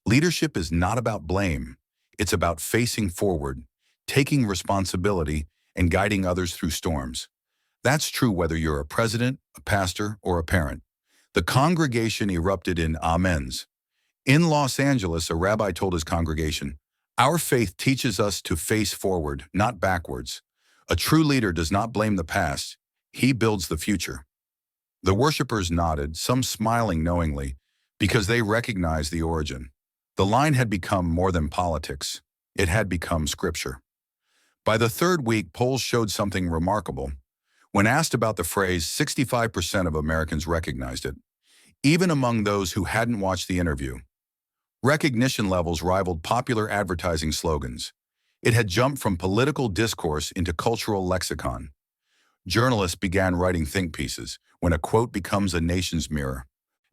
Leadership is not about blame. It's about facing forward, taking responsibility, and guiding others through storms. That's true whether you're a president, a pastor, or a parent. The congregation erupted in amens. In Los Angeles, a rabbi told his congregation, "Our faith teaches us to face forward, not backwards. A true leader does not blame the past. He builds the future." The worshipers nodded, some smiling knowingly, because they recognized the origin. The line had become more than politics. It had become scripture. By the third week, polls showed something remarkable. When asked about the phrase, 65% of Americans recognized it, even among those who hadn't watched the interview. Recognition levels rivaled popular advertising slogans. It had jumped from political discourse into cultural lexicon. Journalists began writing think pieces, when a quote becomes a nation's mirror.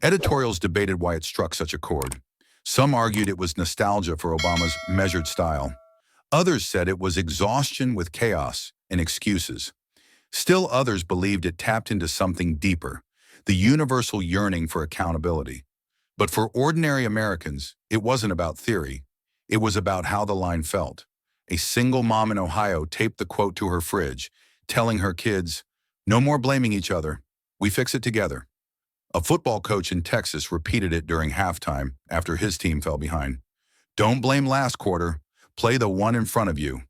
Editorials debated why it struck such a chord. Some argued it was nostalgia for Obama's measured style. Others said it was exhaustion with chaos and excuses. Still others believed it tapped into something deeper, the universal yearning for accountability. But for ordinary Americans, it wasn't about theory. It was about how the line felt. A single mom in Ohio taped the quote to her fridge, telling her kids, "No more blaming each other. We fix it together." A football coach in Texas repeated it during halftime after his team fell behind. "Don't blame last quarter. Play the one in front of you."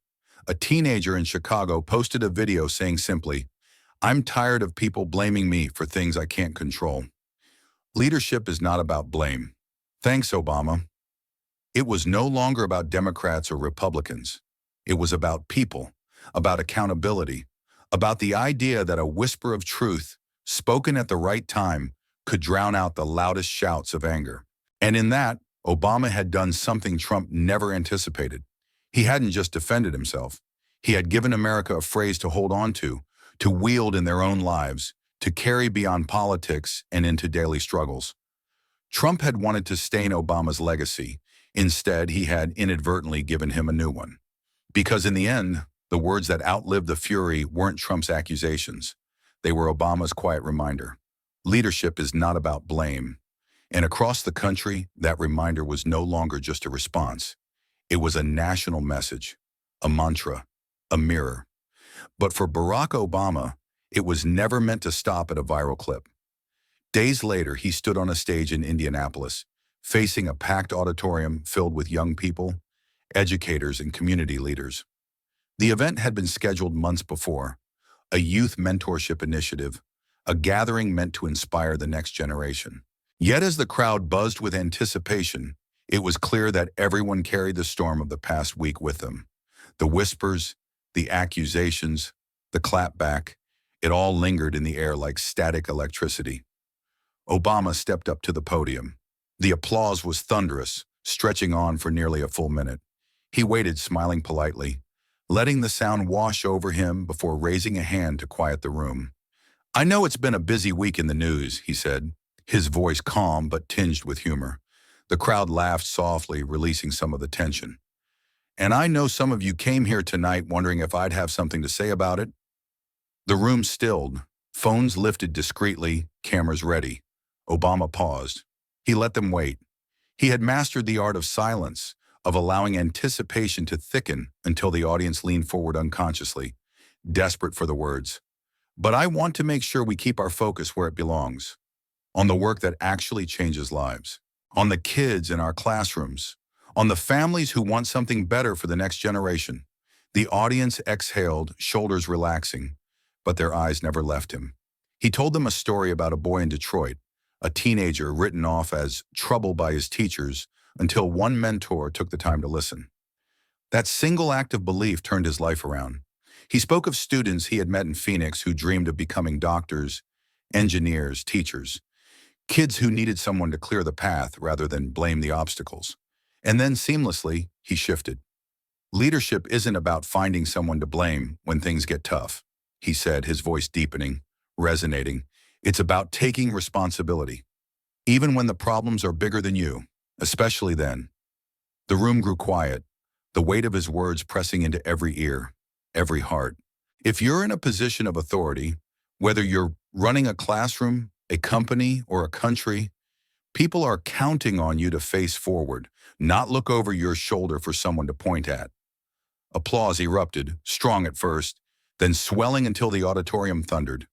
A teenager in Chicago posted a video saying simply, "I'm tired of people blaming me for things I can't control." Leadership is not about blame. Thanks, Obama. It was no longer about Democrats or Republicans. It was about people, about accountability, about the idea that a whisper of truth, spoken at the right time, could drown out the loudest shouts of anger. And in that, Obama had done something Trump never anticipated. He hadn't just defended himself. He had given America a phrase to hold on to wield in their own lives, to carry beyond politics and into daily struggles. Trump had wanted to stain Obama's legacy. Instead, he had inadvertently given him a new one. Because in the end, the words that outlived the fury weren't Trump's accusations. They were Obama's quiet reminder. Leadership is not about blame. And across the country, that reminder was no longer just a response. It was a national message, a mantra, a mirror. But for Barack Obama, it was never meant to stop at a viral clip. Days later, he stood on a stage in Indianapolis, facing a packed auditorium filled with young people, educators, and community leaders. The event had been scheduled months before, a youth mentorship initiative, a gathering meant to inspire the next generation. Yet as the crowd buzzed with anticipation, it was clear that everyone carried the storm of the past week with them. The whispers, the accusations, the clapback, it all lingered in the air like static electricity. Obama stepped up to the podium. The applause was thunderous, stretching on for nearly a full minute. He waited, smiling politely, letting the sound wash over him before raising a hand to quiet the room. "I know it's been a busy week in the news," he said, his voice calm but tinged with humor. The crowd laughed softly, releasing some of the tension. "And I know some of you came here tonight wondering if I'd have something to say about it." The room stilled, phones lifted discreetly, cameras ready. Obama paused. He let them wait. He had mastered the art of silence, of allowing anticipation to thicken until the audience leaned forward unconsciously, desperate for the words. "But I want to make sure we keep our focus where it belongs, on the work that actually changes lives, on the kids in our classrooms, on the families who want something better for the next generation." The audience exhaled, shoulders relaxing, but their eyes never left him. He told them a story about a boy in Detroit, a teenager written off as trouble by his teachers until one mentor took the time to listen. That single act of belief turned his life around. He spoke of students he had met in Phoenix who dreamed of becoming doctors, engineers, teachers, kids who needed someone to clear the path rather than blame the obstacles. And then seamlessly, he shifted. "Leadership isn't about finding someone to blame when things get tough," he said, his voice deepening, resonating. "It's about taking responsibility, even when the problems are bigger than you, especially then." The room grew quiet. the weight of his words pressing into every ear, every heart. If you're in a position of authority, whether you're running a classroom, a company, or a country, people are counting on you to face forward, not look over your shoulder for someone to point at. Applause erupted, strong at first, then swelling until the auditorium thundered.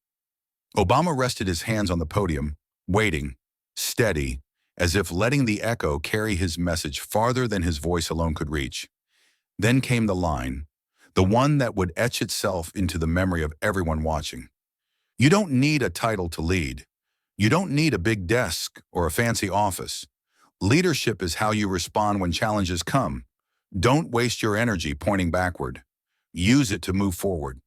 Obama rested his hands on the podium, waiting, steady, as if letting the echo carry his message farther than his voice alone could reach. Then came the line, the one that would etch itself into the memory of everyone watching. You don't need a title to lead. You don't need a big desk or a fancy office. Leadership is how you respond when challenges come. Don't waste your energy pointing backward. Use it to move forward.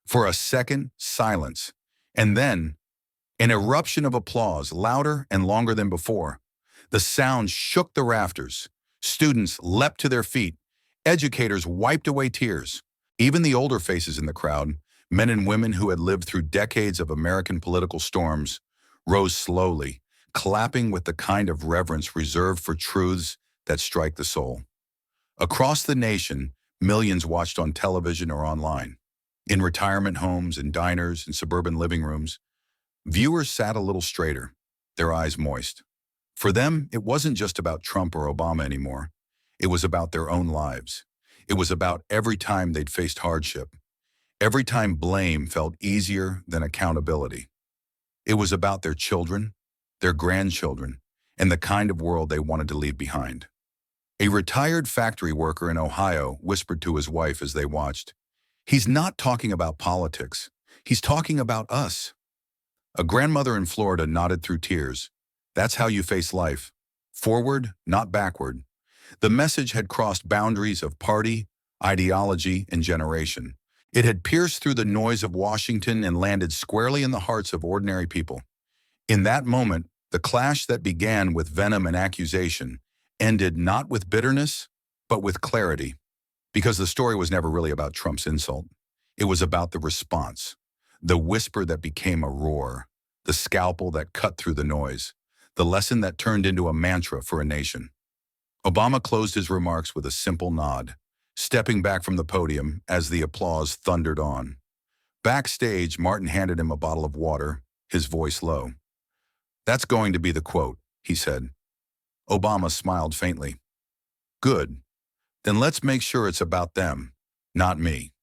For a second, silence. And then, an eruption of applause, louder and longer than before. The sound shook the rafters. Students leapt to their feet. Educators wiped away tears. Even the older faces in the crowd, men and women who had lived through decades of American political storms, rose slowly, clapping with the kind of reverence reserved for truths that strike the soul. Across the nation, millions watched on television or online. In retirement homes and diners and suburban living rooms, viewers sat a little straighter, their eyes moist. For them, it wasn't just about Trump or Obama anymore. It was about their own lives. It was about every time they'd faced hardship, every time blame felt easier than accountability. It was about their children, their grandchildren, and the kind of world they wanted to leave behind. A retired factory worker in Ohio whispered to his wife as they watched, "He's not talking about politics. He's talking about us." A grandmother in Florida nodded through tears. That's how you face life. Forward, not backward. The message had crossed boundaries of party, ideology, and generation. It had pierced through the noise of Washington and landed squarely in the hearts of ordinary people. In that moment, the clash that began with venom and accusation ended not with bitterness, but with clarity. Because the story was never really about Trump's insult. It was about the response, the whisper that became a roar, the scalpel that cut through the noise, the lesson that turned into a mantra for a nation. Obama closed his remarks with a simple nod, stepping back from the podium as the applause thundered on. Backstage, Martin handed him a bottle of water, his voice low. "That's going to be the quote," he said. Obama smiled faintly. "Good. Then let's make sure it's about them, not me."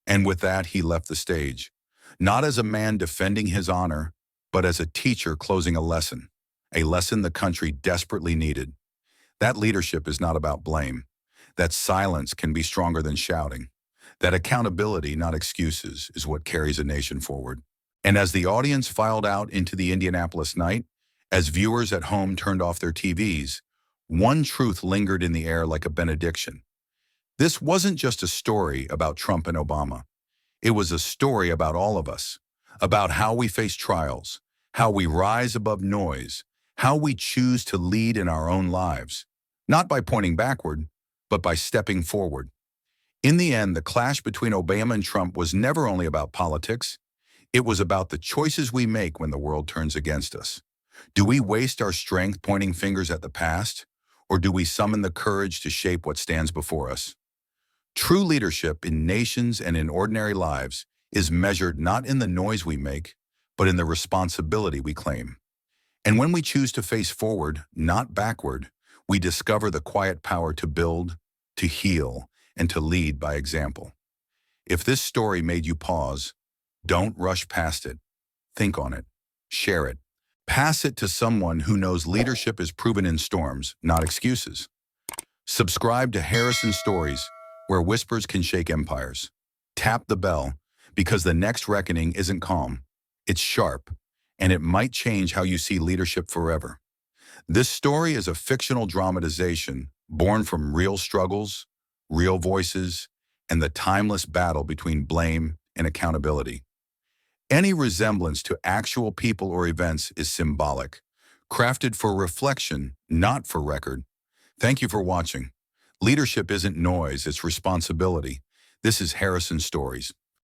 And with that, he left the stage, not as a man defending his honor, but as a teacher closing a lesson the country desperately needed. That leadership is not about blame. That silence can be stronger than shouting. That accountability, not excuses, is what carries a nation forward. And as the audience filed out into the Indianapolis night, as viewers at home turned off their TVs, one truth lingered in the air like a benediction. This wasn't just a story about Trump and Obama. It was a story about all of us, about how we face trials, how we rise above noise, how we choose to lead in our own lives, not by pointing backward, but by stepping forward. In the end, the clash between Obama and Trump was never only about politics. It was about the choices we make when the world turns against us. Do we waste our strength pointing fingers at the past, or do we summon the courage to shape what stands before us? True leadership in nations and in ordinary lives is measured not in the noise we make, but in the responsibility we claim. And when we choose to face forward, not backward, we discover the quiet power to build, to heal, and to lead by example. If this story made you pause, don't rush past it. Think on it. Share it. Pass it to someone who knows leadership is proven in storms, not excuses. Subscribe to Harrison Stories, where whispers can shake empires. Tap the bell, because the next reckoning isn't calm. It's sharp, and it might change how you see leadership forever. This story is a fictional dramatization born from real struggles, real voices, and the timeless battle between blame and accountability. Any resemblance to actual people or events is symbolic, crafted for reflection, not for record. Thank you for watching. Leadership isn't noise, it's responsibility. This is Harrison Stories.